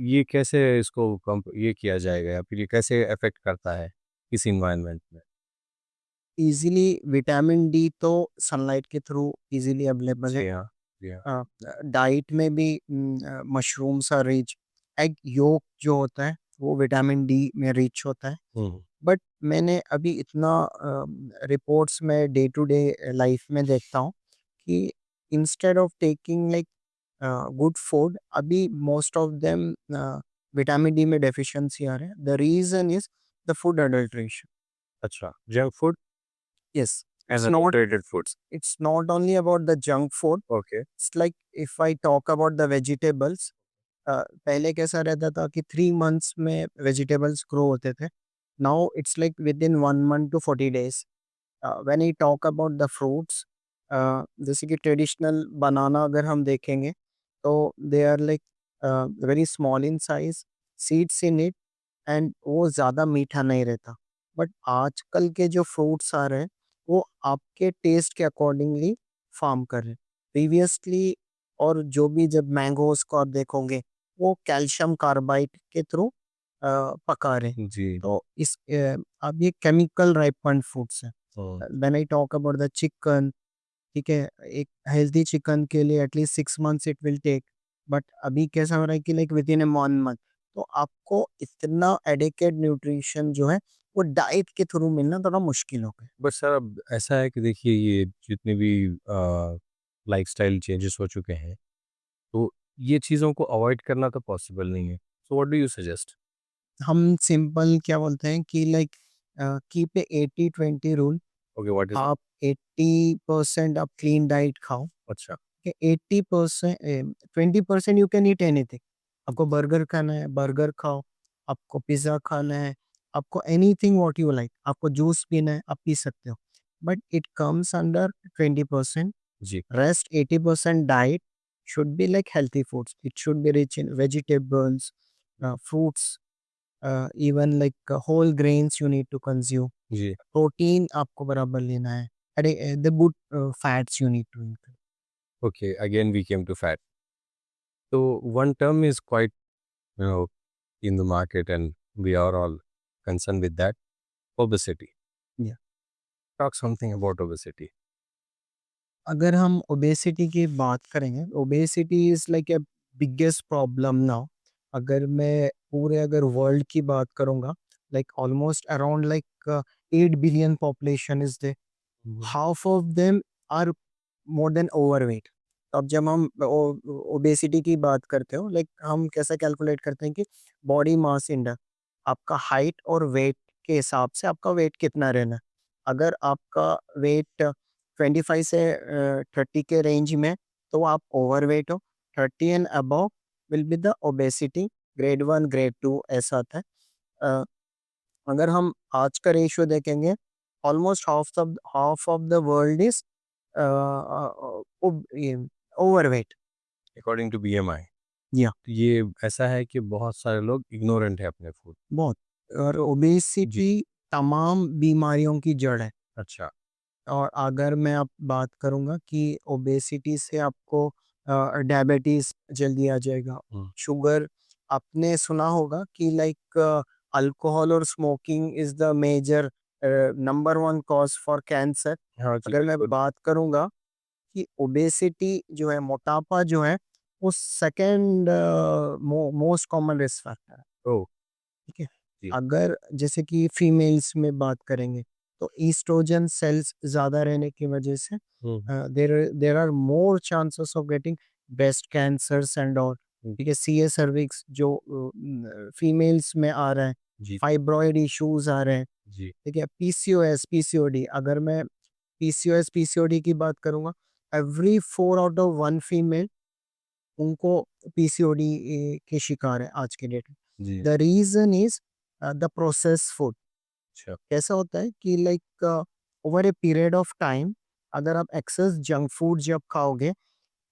Speaker 2: ये कैसे इसको ये किया जाएगा या फिर ये कैसे अफेक्ट करता है इस इन्वायरमेंट में?
Speaker 1: इजीली विटामिन डी तो सनलाइट के थ्रू इजीली अवेलेबल है।
Speaker 2: जी हाँ, जी हाँ।
Speaker 1: डाइट में भी mushrooms are rich, egg yolk जो होता है वो विटामिन डी में रिच होता है।
Speaker 2: हुँ,
Speaker 1: बट मैंने अभी इतना रिपोर्ट्स में डे टू डे लाइफ में देखता हूँ कि instead of taking like good food, अभी most of them vitamin D में डेफिशिएंसी आ रहे हैं। The reason is the food adulteration.
Speaker 2: अच्छा, junk food
Speaker 1: yes,
Speaker 2: and
Speaker 1: it's not
Speaker 2: adulterated foods.
Speaker 1: it's not only about the junk food,
Speaker 2: okay,
Speaker 1: it's like if I talk about the vegetables, पहले कैसा रहता था कि 3 मंथ्स में वेजिटेबल्स ग्रो होते थे, now it's like within 1 month to 40 days. When I talk about the fruits, जैसे कि ट्रेडिशनल बनाना अगर हम देखेंगे तो they are like very small in size, seeds in it, and वो ज़्यादा मीठा नहीं रहता। बट आजकल के जो फ्रूट्स आ रहे हैं वो आपके टेस्ट के अकॉर्डिंगली फार्म कर रहे हैं। प्रीवियसली और जो भी जब मैंगोज़ को आप देखोगे वो कैल्शियम कार्बाइड के थ्रू पका रहे हैं।
Speaker 2: जी,
Speaker 1: तो अब ये केमिकल राइपन्ड फूड्स हैं।
Speaker 2: हुँ।
Speaker 1: When I talk about the chicken, ठीक है, एक हेल्दी चिकन के लिए at least 6 months it will take, but अभी कैसा हो रहा है कि like within a 1 month, तो आपको इतना एडिकेट न्यूट्रिशन जो है वो डाइट के थ्रू मिलना थोड़ा मुश्किल हो गया।
Speaker 2: बट सर अब ऐसा है कि देखिए ये जितने भी लाइफ़स्टाइल चेंजेस हो चुके हैं, तो ये चीज़ों को अवॉइड करना तो पॉसिबल नहीं है। So what do you suggest?
Speaker 1: हम सिंपल क्या बोलते हैं कि like keep a 80-20 rule.
Speaker 2: Okay, what is
Speaker 1: आप 80% आप क्लीन डाइट खाओ,
Speaker 2: अच्छा
Speaker 1: 80% 20% यू कैन ईट एनीथिंग। आपको बर्गर खाना है, बर्गर खाओ। आपको पिज्ज़ा खाना है, आपको एनीथिंग व्हाट यू लाइक। आपको जूस पीना है, आप पी सकते हो। But it comes under 20%।
Speaker 2: जी
Speaker 1: Rest 80% diet should be like healthy foods. It should be rich in vegetables, fruits, even like whole grains you need to consume.
Speaker 2: जी
Speaker 1: Protein आपको बराबर लेना है. अरे the good fats you need to include.
Speaker 2: okay, again we came to fat. So one term is quite, you know, in the market and we are all concerned with that, obesity.
Speaker 1: Yeah.
Speaker 2: Talk something about obesity.
Speaker 1: अगर हम ओबेसिटी की बात करेंगे, obesity is like a biggest problem now. अगर मैं पूरे अगर वर्ल्ड की बात करूंगा, like almost around like 8 billion population is they. Half of them are more than overweight. अब जब हम ओबेसिटी की बात करते हो, लाइक हम कैसे कैलकुलेट करते हैं कि बॉडी मास इंडेक्स, आपका हाइट और वेट के हिसाब से आपका वेट कितना रहना है। अगर आपका वेट 25 से 30 के रेंज में, तो आप ओवरवेट हो। 30 and above will be the obesity. Grade 1 grade 2 ऐसा आता है। अ, अगर हम आज का रेशियो देखेंगे, almost half of the world is overweight.
Speaker 2: According to BMI.
Speaker 1: या
Speaker 2: तो ये ऐसा है कि बहुत सारे लोग इग्नोरेंट है अपने फूड।
Speaker 1: बहुत। और
Speaker 2: जी
Speaker 1: ओबेसिटी तमाम बीमारियों की जड़ है।
Speaker 2: अच्छा
Speaker 1: और अगर मैं अब बात करूँगा कि ओबेसिटी से आपको डायबिटीज़ जल्दी आ जाएगा,
Speaker 2: हम्म,
Speaker 1: शुगर। आपने सुना होगा कि लाइक अल्कोहल और smoking is the major number 1 cause for cancer.
Speaker 2: हाँ जी
Speaker 1: अगर मैं
Speaker 2: बिल्कुल
Speaker 1: बात करूँगा कि ओबेसिटी जो है, मोटापा जो है, वो second most common risk factor है।
Speaker 2: ओ
Speaker 1: ठीक है?
Speaker 2: जी
Speaker 1: अगर जैसे कि फीमेल्स में बात करेंगे, तो ईस्ट्रोजन सेल्स ज़्यादा रहने की वजह से
Speaker 2: hmm,
Speaker 1: there are more chances of getting breast cancers and all.
Speaker 2: Hmm,
Speaker 1: ठीक है? सीए सर्विक्स जो फीमेल्स में आ रहा है,
Speaker 2: जी
Speaker 1: फाइब्रॉइड इश्यूज़ आ रहे हैं।
Speaker 2: जी
Speaker 1: ठीक है? PCOS, PCOD. अगर मैं पीसीओएस, पीसीओडी की बात करूँगा, एवरी 4 आउट ऑफ 1 फीमेल उनको पीसीओडी के शिकार है आज के डेट में।
Speaker 2: जी
Speaker 1: the reason is the processed food.
Speaker 2: अच्छा
Speaker 1: कैसा होता है कि like over a period of time, अगर आप एक्सेस जंक फूड जब खाओगे,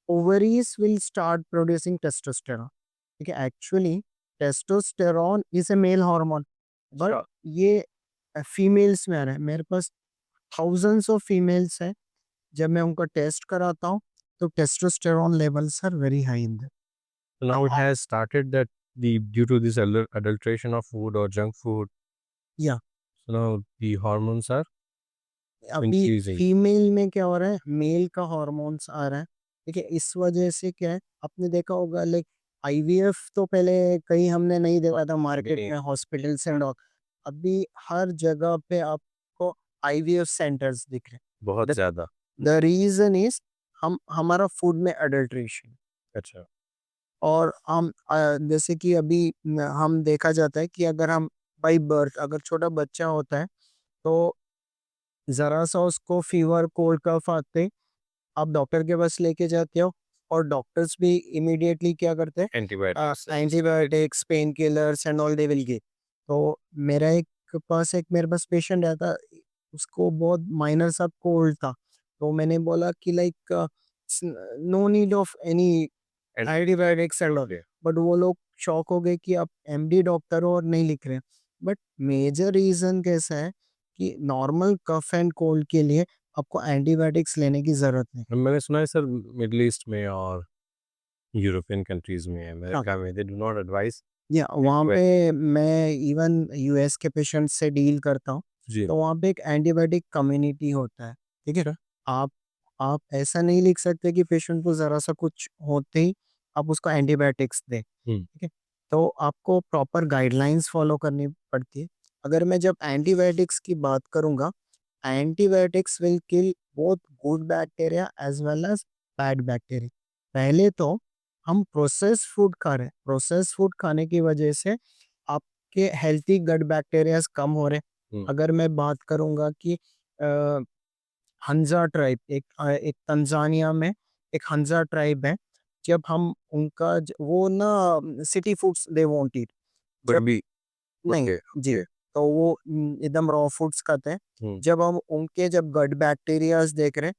Speaker 1: ovaries will start producing testosterone. ठीक है? Actually testosterone is a male hormone, but
Speaker 2: अच्छा
Speaker 1: ये फीमेल्स में आ रहा है। मेरे पास थाउजेंड्स ऑफ फीमेल्स हैं। जब मैं उनका टेस्ट कराता हूँ, तो testosterone levels are very high in the.
Speaker 2: so now it has started that the due to this adulteration of food or junk food,
Speaker 1: या
Speaker 2: so now the hormones are
Speaker 1: अभी
Speaker 2: increasing.
Speaker 1: फीमेल में क्या हो रहा है, मेल का हार्मोन्स आ रहा है। ठीक है? इस वजह से क्या है, आपने देखा होगा लाइक आईवीएफ तो पहले कहीं हमने नहीं देखा था मार्केट
Speaker 2: नहीं,
Speaker 1: में, हॉस्पिटल्स एंड ऑल। अभी हर जगह पे आपको आईवीएफ सेंटर्स दिख रहे
Speaker 2: बहुत
Speaker 1: हैं।
Speaker 2: ज्यादा
Speaker 1: द रीजन इज हम हमारा फूड में अडल्ट्रेशन।
Speaker 2: अच्छा
Speaker 1: और हम जैसे कि अभी हम देखा जाता है कि अगर हम बाई बर्थ, अगर छोटा बच्चा होता है, तो ज़रा सा उसको फीवर, कोल्ड, कफ आते, आप डॉक्टर के पास लेके जाते हो, और डॉक्टर्स भी इमीडिएटली क्या करते हैं,
Speaker 2: antibiotics
Speaker 1: antibiotics, pain killers and all they will give. तो मेरे पास पेशेंट आया था, उसको बहुत माइनर सा कोल्ड था। तो मैंने बोला कि like no need of any
Speaker 2: and
Speaker 1: antibiotics and all. But वो लोग शॉक हो गए कि आप एमडी डॉक्टर हो और नहीं लिख रहे हैं। बट मेजर रीज़न कैसा है कि नॉर्मल कफ एंड कोल्ड के लिए आपको एंटीबायोटिक्स लेने की ज़रूरत नहीं।
Speaker 2: मैंने सुना है सर मिडिल ईस्ट में और यूरोपियन कंट्रीज में
Speaker 1: हाँ,
Speaker 2: अमेरिका में दे डू नॉट एडवाइस
Speaker 1: या वहाँ पे मैं इवन यूएस के पेशेंट से डील करता हूँ,
Speaker 2: जी
Speaker 1: तो वहाँ पे एक एंटीबायोटिक कम्युनिटी होता है। ठीक है?
Speaker 2: अच्छा
Speaker 1: आप आप ऐसा नहीं लिख सकते कि पेशेंट को ज़रा-सा कुछ होते ही आप उसको एंटीबायोटिक्स दें।
Speaker 2: हम्म
Speaker 1: ठीक है? तो आपको प्रॉपर गाइडलाइंस फॉलो करनी पड़ती है। अगर मैं जब एंटीबायोटिक्स की बात करूँगा, antibiotics will kill both good bacteria as well as bad bacteria. पहले तो हम प्रोसेस्ड फूड खा रहे हैं। प्रोसेस्ड फूड खाने की वजह से आपके हेल्थी गट बैक्टीरियाज़ कम हो रहे हैं।
Speaker 2: हम्म
Speaker 1: अगर मैं बात करूँगा कि हंजा ट्राइब, एक तंजानिया में एक हंजा ट्राइब है। जब हम उनका वो ना city foods they won't eat.
Speaker 2: But
Speaker 1: जब
Speaker 2: अभी
Speaker 1: नहीं,
Speaker 2: ओके
Speaker 1: जी,
Speaker 2: ओके
Speaker 1: तो वो एकदम रॉ फूड्स खाते हैं। जब हम उनके जब गट बैक्टीरियाज देख रहे हैं,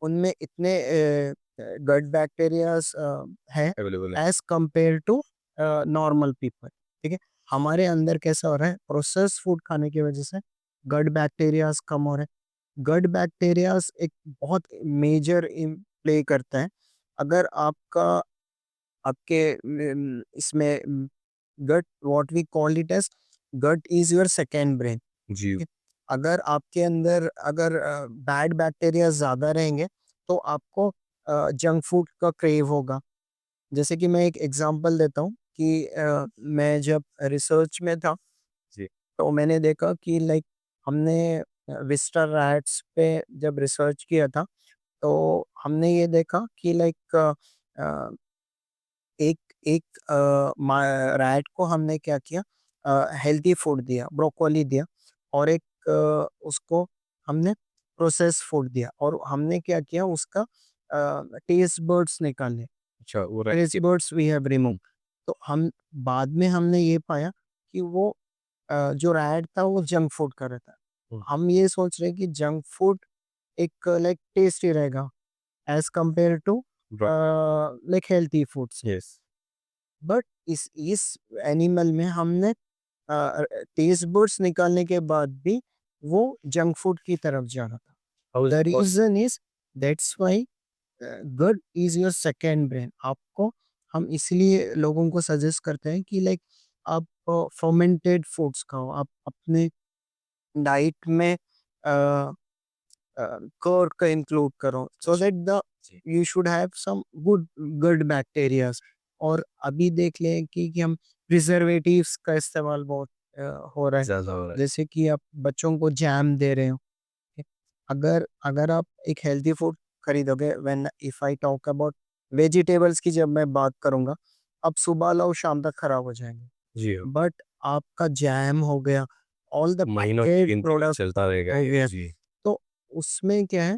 Speaker 1: उनमें इतने गट बैक्टीरियाज हैं
Speaker 2: अवेलेबल है।
Speaker 1: As compare to normal people. ठीक है, हमारे अंदर कैसा हो रहा है, प्रोसेस फूड खाने की वजह से गट बैक्टीरियाज कम हो रहे हैं। गट बैक्टीरियाज एक बहुत मेजर प्ले करता है। अगर आपका आपके इसमें gut, what we call it as, gut is your second brain.
Speaker 2: जी
Speaker 1: अगर आपके अंदर अगर बैड बैक्टीरिया ज्यादा रहेंगे तो आपको जंक फूड का क्रेव होगा। जैसे कि मैं एक एग्जांपल देता हूँ कि मैं जब रिसर्च में था
Speaker 2: जी
Speaker 1: तो मैंने देखा कि लाइक हमने विस्टर रैट्स पे जब रिसर्च किया था, तो हमने ये देखा कि लाइक एक एक रैट को हमने क्या किया, हेल्दी फूड दिया, ब्रोकोली दिया, और एक उसको हमने प्रोसेस फूड दिया, और हमने क्या किया उसका टेस्ट बर्ड्स निकाले।
Speaker 2: अच्छा वो right
Speaker 1: taste birds we have remove. तो हम बाद में हमने ये पाया कि वो जो रैट था वो जंक फूड कर रहा था। हम ये सोच रहे हैं कि जंक फूड एक लाइक टेस्टी रहेगा as compare to like healthy foods.
Speaker 2: Yes
Speaker 1: but इस एनिमल में हमने टेस्ट बर्ड्स निकालने के बाद भी वो जंक फूड की तरफ जा रहा था।
Speaker 2: How is
Speaker 1: the
Speaker 2: pause
Speaker 1: reason is that's why gut is your second brain. आपको हम इसलिए लोगों को सजेस्ट करते हैं कि लाइक आप फर्मेंटेड फूड्स खाओ, आप अपने डाइट में कर्ड का इंक्लूड करो, सो दैट द
Speaker 2: जी
Speaker 1: you should have some good bacterias. और अभी देख लें कि हम प्रिजर्वेटिव्स का इस्तेमाल बहुत हो रहा है।
Speaker 2: ज्यादा हो रहा है
Speaker 1: जैसे कि आप बच्चों को जैम दे रहे हो, ठीक? अगर अगर आप एक हेल्दी फूड खरीदोगे, when if I talk about vegetables की जब मैं बात करूंगा, अब सुबह लाओ शाम तक खराब हो जाएंगे।
Speaker 2: जी हाँ
Speaker 1: बट आपका जैम हो गया, ऑल द
Speaker 2: महीनों
Speaker 1: पैकेट
Speaker 2: 3 दिन
Speaker 1: प्रोडक्ट
Speaker 2: चलता रहेगा
Speaker 1: हो
Speaker 2: ये
Speaker 1: गया,
Speaker 2: जी
Speaker 1: तो उसमें क्या है,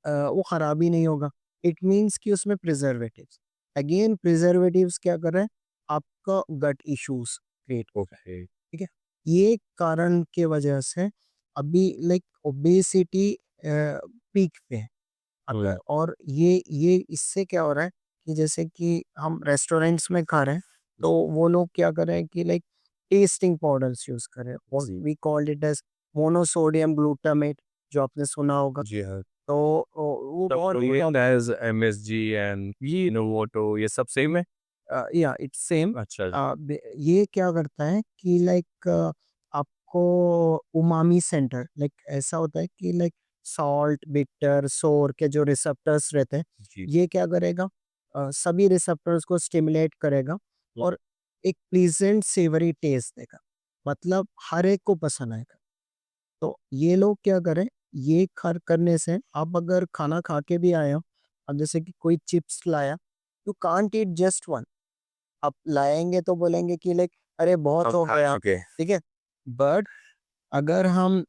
Speaker 1: वो खराब ही नहीं होगा। इट मीन्स कि उसमें प्रिजर्वेटिव्स, अगेन प्रिजर्वेटिव्स क्या कर रहे हैं, आपका गट इश्यूज क्रिएट कर रहा है।
Speaker 2: ओके
Speaker 1: ठीक है, ये कारण के वजह से अभी लाइक ओबेसिटी पीक पे है। अगर और ये इससे क्या हो रहा है कि जैसे कि हम रेस्टोरेंट्स में खा रहे हैं, तो वो लोग क्या कर रहे हैं कि लाइक टेस्टिंग पाउडर्स यूज कर रहे हैं, और
Speaker 2: जी
Speaker 1: we called it as monosodium glutamate, जो आपने सुना होगा।
Speaker 2: जी हाँ
Speaker 1: तो वो
Speaker 2: सब
Speaker 1: बहुत
Speaker 2: लोग एज एमएसजी एंड
Speaker 1: ये
Speaker 2: इनोवोटो ये सब सेम है
Speaker 1: या इट्स सेम।
Speaker 2: अच्छा
Speaker 1: ये क्या करता है कि लाइक आपको उमामी सेंटर, लाइक ऐसा होता है कि लाइक सॉल्ट, बिटर, सोर के जो रिसेप्टर्स रहते हैं,
Speaker 2: जी
Speaker 1: ये क्या करेगा, सभी रिसेप्टर्स को स्टिमुलेट करेगा और एक प्लीजेंट सेवरी टेस्ट देगा, मतलब हर एक को पसंद आएगा। तो ये लोग क्या करें, ये खर करने से आप अगर खाना खा के भी आए हो, अब जैसे कि कोई चिप्स लाया, you can't eat just one. आप लाएंगे तो बोलेंगे कि लाइक अरे बहुत हो गया,
Speaker 2: ओके
Speaker 1: ठीक है। बट अगर हम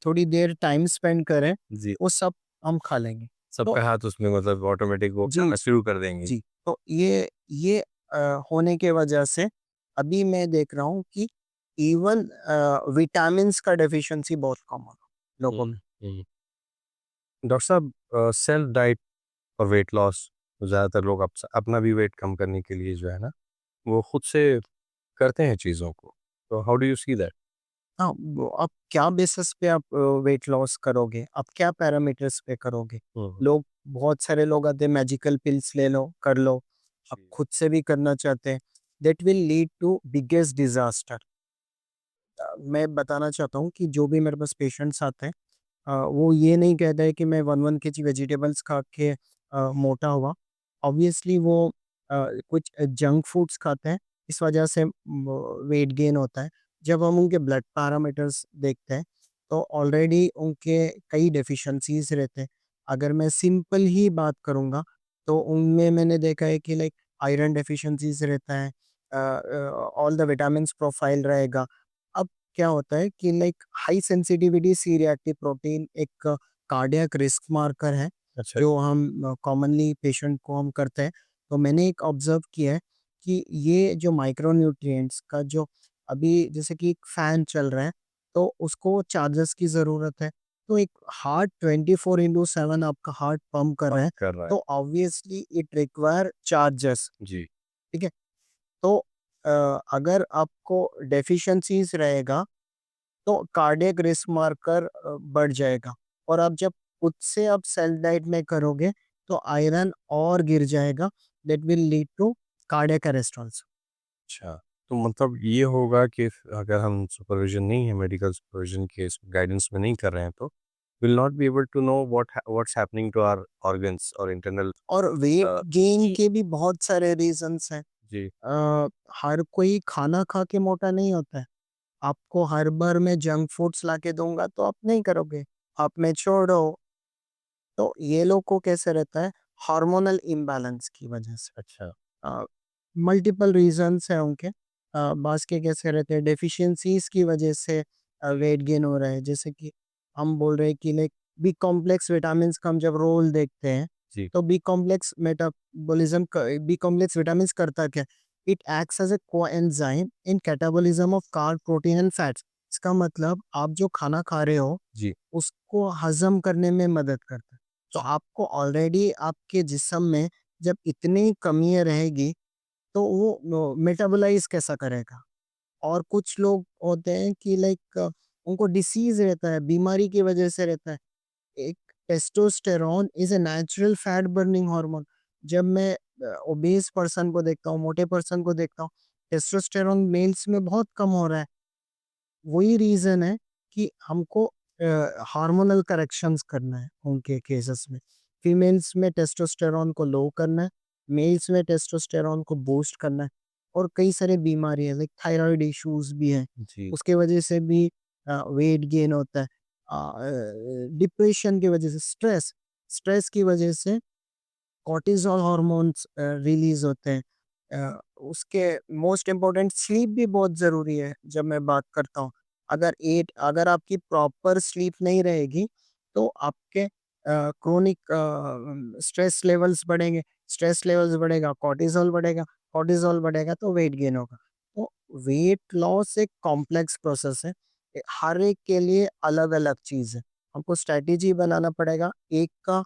Speaker 1: थोड़ी देर टाइम स्पेंड करें,
Speaker 2: जी
Speaker 1: वो सब हम खा लेंगे। तो
Speaker 2: सबका हाथ उसमें मतलब ऑटोमेटिक वो
Speaker 1: जी
Speaker 2: करना शुरू कर देंगे
Speaker 1: जी, तो ये होने के वजह से अभी मैं देख रहा हूँ कि इवन विटामिन्स का डेफिशिएंसी बहुत कम हो रहा है लोगों में।
Speaker 2: डॉक्टर साहब सेल्फ डाइट और वेट लॉस ज़्यादातर लोग अपना भी वेट कम करने के लिए जो है ना वो खुद से करते हैं चीज़ों को तो how do you see that
Speaker 1: हाँ, वो आप क्या बेसिस पे आप वेट लॉस करोगे, आप क्या पैरामीटर्स पे करोगे। लोग, बहुत सारे लोग आते हैं मैजिकल पिल्स ले लो कर लो, आप
Speaker 2: जी
Speaker 1: खुद से भी करना चाहते हैं, that will lead to biggest disaster. मैं बताना चाहता हूँ कि जो भी मेरे पास पेशेंट्स आते हैं, वो ये नहीं कहता है कि मैं 1-1 केजी वेजिटेबल्स खा के मोटा हुआ। ऑब्वियसली वो कुछ जंक फूड्स खाते हैं, इस वजह से वेट गेन होता है। जब हम उनके ब्लड पैरामीटर्स देखते हैं, तो ऑलरेडी उनके कई डेफिशिएंसीज़ रहते हैं। अगर मैं सिंपल ही बात करूँगा, तो उनमें मैंने देखा है कि लाइक आयरन डेफिशिएंसीज़ रहता है, ऑल द विटामिन्स प्रोफाइल रहेगा। अब क्या होता है कि like high sensitivity C reactive protein एक कार्डियक रिस्क मार्कर है
Speaker 2: अच्छा
Speaker 1: जो हम कॉमनली पेशेंट को हम करते हैं। तो मैंने एक ऑब्जर्व किया है कि ये जो माइक्रोन्यूट्रिएंट्स का जो अभी जैसे कि एक फैन चल रहा है तो उसको चार्जर्स की ज़रूरत है। तो एक हार्ट 24/7 आपका हार्ट पंप कर रहा है,
Speaker 2: कर रहा है।
Speaker 1: तो ऑब्वियसली इट रिक्वायर चार्जर्स,
Speaker 2: जी,
Speaker 1: ठीक है? तो अगर आपको डेफिशिएंसीज़ रहेगा तो कार्डियक रिस्क मार्कर बढ़ जाएगा और आप जब खुद से आप सेल्फ डाइट में करोगे तो आयरन और गिर जाएगा, that will lead to cardiac arrest also.
Speaker 2: अच्छा। तो मतलब ये होगा कि अगर हम सुपरविज़न नहीं है, मेडिकल सुपरविज़न के इस गाइडेंस में नहीं कर रहे हैं तो, will not be able to know what's happening to our organs और इंटरनल
Speaker 1: और वेट गेन
Speaker 2: जी।
Speaker 1: के भी बहुत सारे रीजंस हैं।
Speaker 2: जी,
Speaker 1: हर कोई खाना खा के मोटा नहीं होता है। आपको हर बार मैं जंक फूड्स ला के दूंगा तो आप नहीं करोगे, आप मैच्योर्ड हो। तो ये लोग को कैसे रहता है, हार्मोनल इम्बैलेंस की वजह से।
Speaker 2: अच्छा,
Speaker 1: मल्टीपल रीजंस हैं उनके। बाँस के कैसे रहते हैं, डेफिशिएंसीज़ की वजह से वेट गेन हो रहा है। जैसे कि हम बोल रहे हैं कि लाइक बी कॉम्प्लेक्स विटामिन्स का हम जब रोल देखते हैं,
Speaker 2: जी,
Speaker 1: तो बी कॉम्प्लेक्स मेटाबॉलिज़्म क बी कॉम्प्लेक्स विटामिन्स करता क्या है? It acts as a coenzyme in catabolism of carb, protein and fats. इसका मतलब आप जो खाना खा रहे हो,
Speaker 2: जी,
Speaker 1: उसको हज़म करने में मदद करता है। तो आपको ऑलरेडी आपके जिस्म में जब इतनी कमियाँ रहेगी तो वो मेटाबोलाइज़ कैसा करेगा? और कुछ लोग होते हैं कि लाइक उनको डिसीज़ रहता है, बीमारी की वजह से रहता है। एक testosterone is a natural fat burning hormone. जब मैं ओबेस पर्सन को देखता हूँ, मोटे पर्सन को देखता हूँ, टेस्टोस्टेरोन मेल्स में बहुत कम हो रहा है। वही रीज़न है कि हमको हार्मोनल करेक्शंस करना है उनके केसेस में। फीमेल्स में टेस्टोस्टेरोन को लो करना है, मेल्स में टेस्टोस्टेरोन को बूस्ट करना है और कई सारी बीमारियाँ लाइक थायराइड इश्यूज़ भी हैं।
Speaker 2: जी,
Speaker 1: उसके वजह से भी वेट गेन होता है। डिप्रेशन की वजह से स्ट्रेस, स्ट्रेस की वजह से कॉर्टिसोल हार्मोन्स रिलीज़ होते हैं। उसके मोस्ट इम्पोर्टेंट स्लीप भी बहुत ज़रूरी है जब मैं बात करता हूँ। अगर आपकी प्रॉपर स्लीप नहीं रहेगी तो आपके क्रोनिक स्ट्रेस लेवल्स बढ़ेंगे, स्ट्रेस लेवल्स बढ़ेगा, कॉर्टिसोल बढ़ेगा तो वेट गेन होगा। तो वेट लॉस एक कॉम्प्लेक्स प्रोसेस है। हर एक के लिए अलग-अलग चीज़ है। हमको स्ट्रैटेजी बनाना पड़ेगा। एक का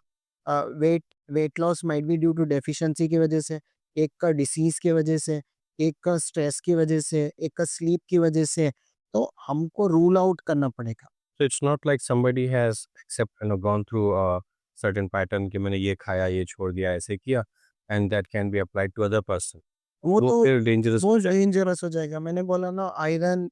Speaker 1: weight weight loss might be due to deficiency की वजह से, एक का डिसीज़ की वजह से, एक का स्ट्रेस की वजह से, एक का स्लीप की वजह से, तो हमको रूल आउट करना पड़ेगा।
Speaker 2: so it's not like somebody has accept gone through a certain pattern कि मैंने ये खाया, ये छोड़ दिया, ऐसे किया and that can be applied to other person.
Speaker 1: वो
Speaker 2: वो
Speaker 1: तो
Speaker 2: फिर डेंजरस
Speaker 1: बहुत डेंजरस हो जाएगा। मैंने बोला ना आयरन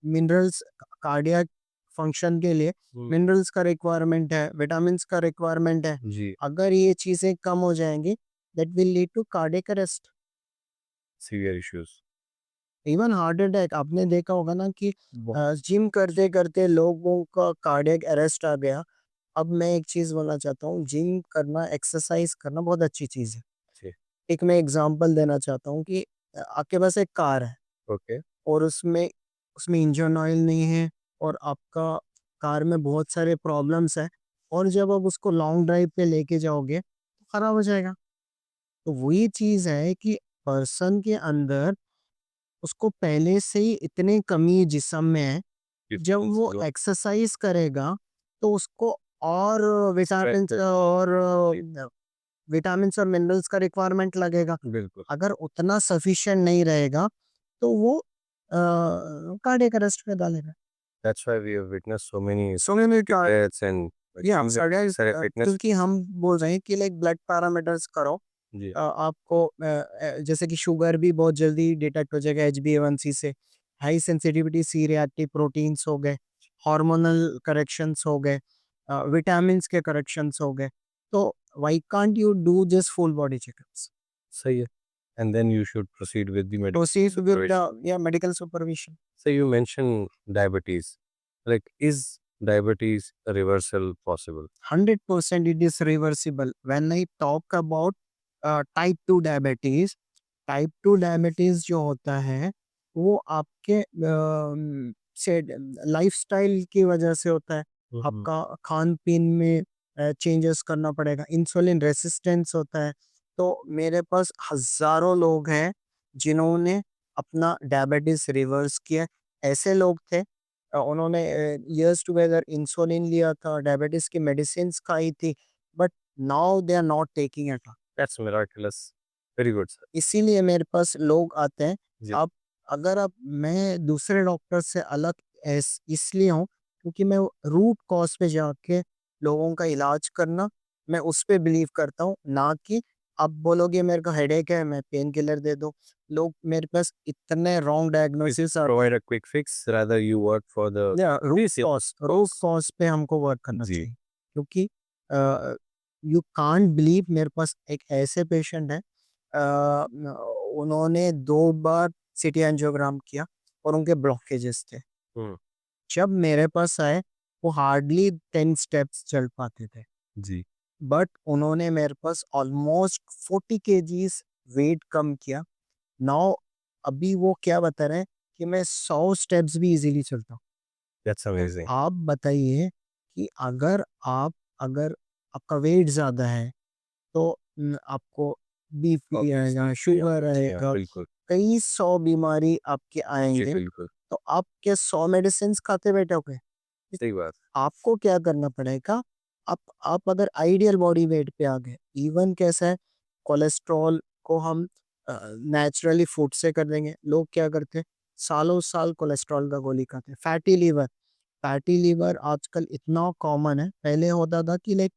Speaker 1: मिनरल्स कार्डियक फंक्शन के लिए
Speaker 2: हुँ,
Speaker 1: मिनरल्स का रिक्वायरमेंट है, विटामिन्स का रिक्वायरमेंट है।
Speaker 2: जी,
Speaker 1: अगर ये चीज़ें कम हो जाएँगी that will lead to cardiac arrest.
Speaker 2: Severe issues.
Speaker 1: Even heart attack आपने देखा होगा ना कि
Speaker 2: बहुत
Speaker 1: जिम करते-करते लोगों का कार्डियक अरेस्ट आ गया। अब मैं एक चीज़ बोलना चाहता हूँ, जिम करना, एक्सरसाइज़ करना बहुत अच्छी चीज़ है।
Speaker 2: अच्छे,
Speaker 1: एक मैं एग्ज़ाम्पल देना चाहता हूँ कि आपके पास एक कार है
Speaker 2: ओके,
Speaker 1: और उसमें उसमें इंजन ऑयल नहीं है और आपका कार में बहुत सारे प्रॉब्लम्स हैं और जब आप उसको लॉन्ग ड्राइव पे लेके जाओगे, तो खराब हो जाएगा। तो वही चीज़ है कि पर्सन के अंदर उसको पहले से ही इतनी कमी जिस्म में है, जब वो एक्सरसाइज़ करेगा, तो उसको और विटामिन्स और मिनरल्स का रिक्वायरमेंट लगेगा।
Speaker 2: बिल्कुल।
Speaker 1: अगर उतना सफिशिएंट नहीं रहेगा, तो वो कार्डियक अरेस्ट में डालेगा।
Speaker 2: That's why we have witnessed so many
Speaker 1: सो मैंने क्या
Speaker 2: deaths and
Speaker 1: या
Speaker 2: things
Speaker 1: कार्डियक
Speaker 2: सारे फिटनेस
Speaker 1: क्योंकि हम बोल रहे हैं कि लाइक ब्लड पैरामीटर्स करो।
Speaker 2: जी,
Speaker 1: आपको जैसे कि शुगर भी बहुत जल्दी डिटेक्ट हो जाएगा HbA1c से, high sensitivity C reactive proteins हो गए, हार्मोनल करेक्शंस हो गए, विटामिन्स के करेक्शंस हो गए। तो why can't you do just full body checkups?
Speaker 2: सही है। And then you should proceed with the medical
Speaker 1: proceed with the
Speaker 2: supervision.
Speaker 1: या medical supervision.
Speaker 2: So you mentioned diabetes. Like, is diabetes a reversal possible?
Speaker 1: 100% it is reversible. When I talk about type 2 diabetes, type 2 diabetes जो होता है वो आपके से लाइफस्टाइल की वजह से होता है। आपका खान पीन में चेंजेस करना पड़ेगा, इंसुलिन रेसिस्टेंस होता है। तो मेरे पास हजारों लोग हैं जिन्होंने अपना डायबिटीज रिवर्स किया। ऐसे लोग थे उन्होंने इयर्स टुगेदर इंसुलिन लिया था, डायबिटीज की मेडिसिन खाई थी, but now they are not taking it.
Speaker 2: That's miraculous. Very good, sir.
Speaker 1: इसीलिए मेरे पास लोग आते हैं।
Speaker 2: जी।
Speaker 1: अब अगर अब मैं दूसरे डॉक्टर से अलग इसलिए हूँ क्योंकि मैं रूट कॉज पे जाके लोगों का इलाज करना, मैं उस पे बिलीव करता हूँ, ना कि आप बोलोगे मेरे को हेडेक है मैं पेन किलर दे दो। लोग मेरे पास इतने wrong diagnosis
Speaker 2: Provide a quick fix, rather you work for the
Speaker 1: root cause पे हमको वर्क करना
Speaker 2: जी।
Speaker 1: चाहिए, क्योंकि यू कांट बिलीव मेरे पास एक ऐसे पेशेंट है उन्होंने 2 बार सिटी एंजियोग्राम किया और उनके ब्लॉकेजेस थे।
Speaker 2: हम्म,
Speaker 1: जब मेरे पास आए वो हार्डली 10 स्टेप्स चल पाते थे,
Speaker 2: जी।
Speaker 1: बट उन्होंने मेरे पास ऑलमोस्ट 40 kgs वेट कम किया। नाउ अभी वो क्या बता रहे हैं कि मैं 100 स्टेप्स भी इजीली चलता हूँ।
Speaker 2: That's
Speaker 1: तो
Speaker 2: amazing.
Speaker 1: आप बताइए कि अगर आपका वेट ज़्यादा है तो आपको बीपी आएगा, शुगर
Speaker 2: या
Speaker 1: आएगा,
Speaker 2: बिल्कुल।
Speaker 1: कई 100 बीमारी आपके
Speaker 2: जी,
Speaker 1: आएँगे।
Speaker 2: बिल्कुल।
Speaker 1: तो आप क्या 100 मेडिसिन्स खाते बैठोगे?
Speaker 2: सही बात।
Speaker 1: आपको क्या करना पड़ेगा, आप अगर आइडियल बॉडी वेट पे आ गए, इवन कैसा है कोलेस्ट्रॉल को हम नेचुरली फूड से कर देंगे। लोग क्या करते हैं, सालों साल कोलेस्ट्रॉल का गोली खाते हैं। फैटी लिवर आजकल इतना कॉमन है, पहले होता था कि लाइक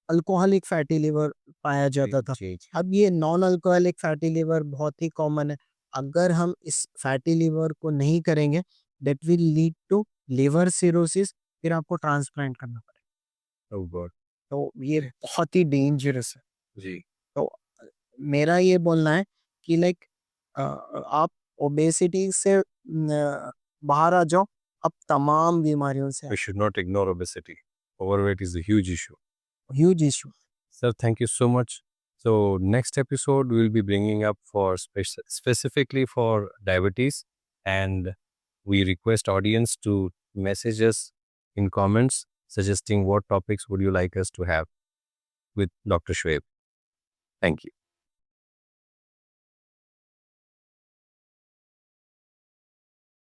Speaker 1: अल्कोहलिक फैटी लिवर पाया जाता था।
Speaker 2: जी, जी।
Speaker 1: अब ये नॉन अल्कोहलिक फैटी लिवर बहुत ही कॉमन है। अगर हम इस फैटी लिवर को नहीं करेंगे, that will lead to liver cirrhosis, फिर आपको ट्रांसप्लांट करना पड़ेगा।
Speaker 2: Oh God.
Speaker 1: तो ये बहुत ही डेंजरस है।
Speaker 2: जी।
Speaker 1: तो मेरा ये बोलना है कि लाइक आप ओबेसिटी से बाहर आ जाओ, अब तमाम बीमारियों से
Speaker 2: We should not ignore obesity. Overweight is a huge issue.
Speaker 1: Huge issue.
Speaker 2: Sir, thank you so much. So next episode we'll be bringing up for specifically for diabetes, and we request audience to message us in comments suggesting what topics would you like us to have with Dr. Shoaib. Thank you.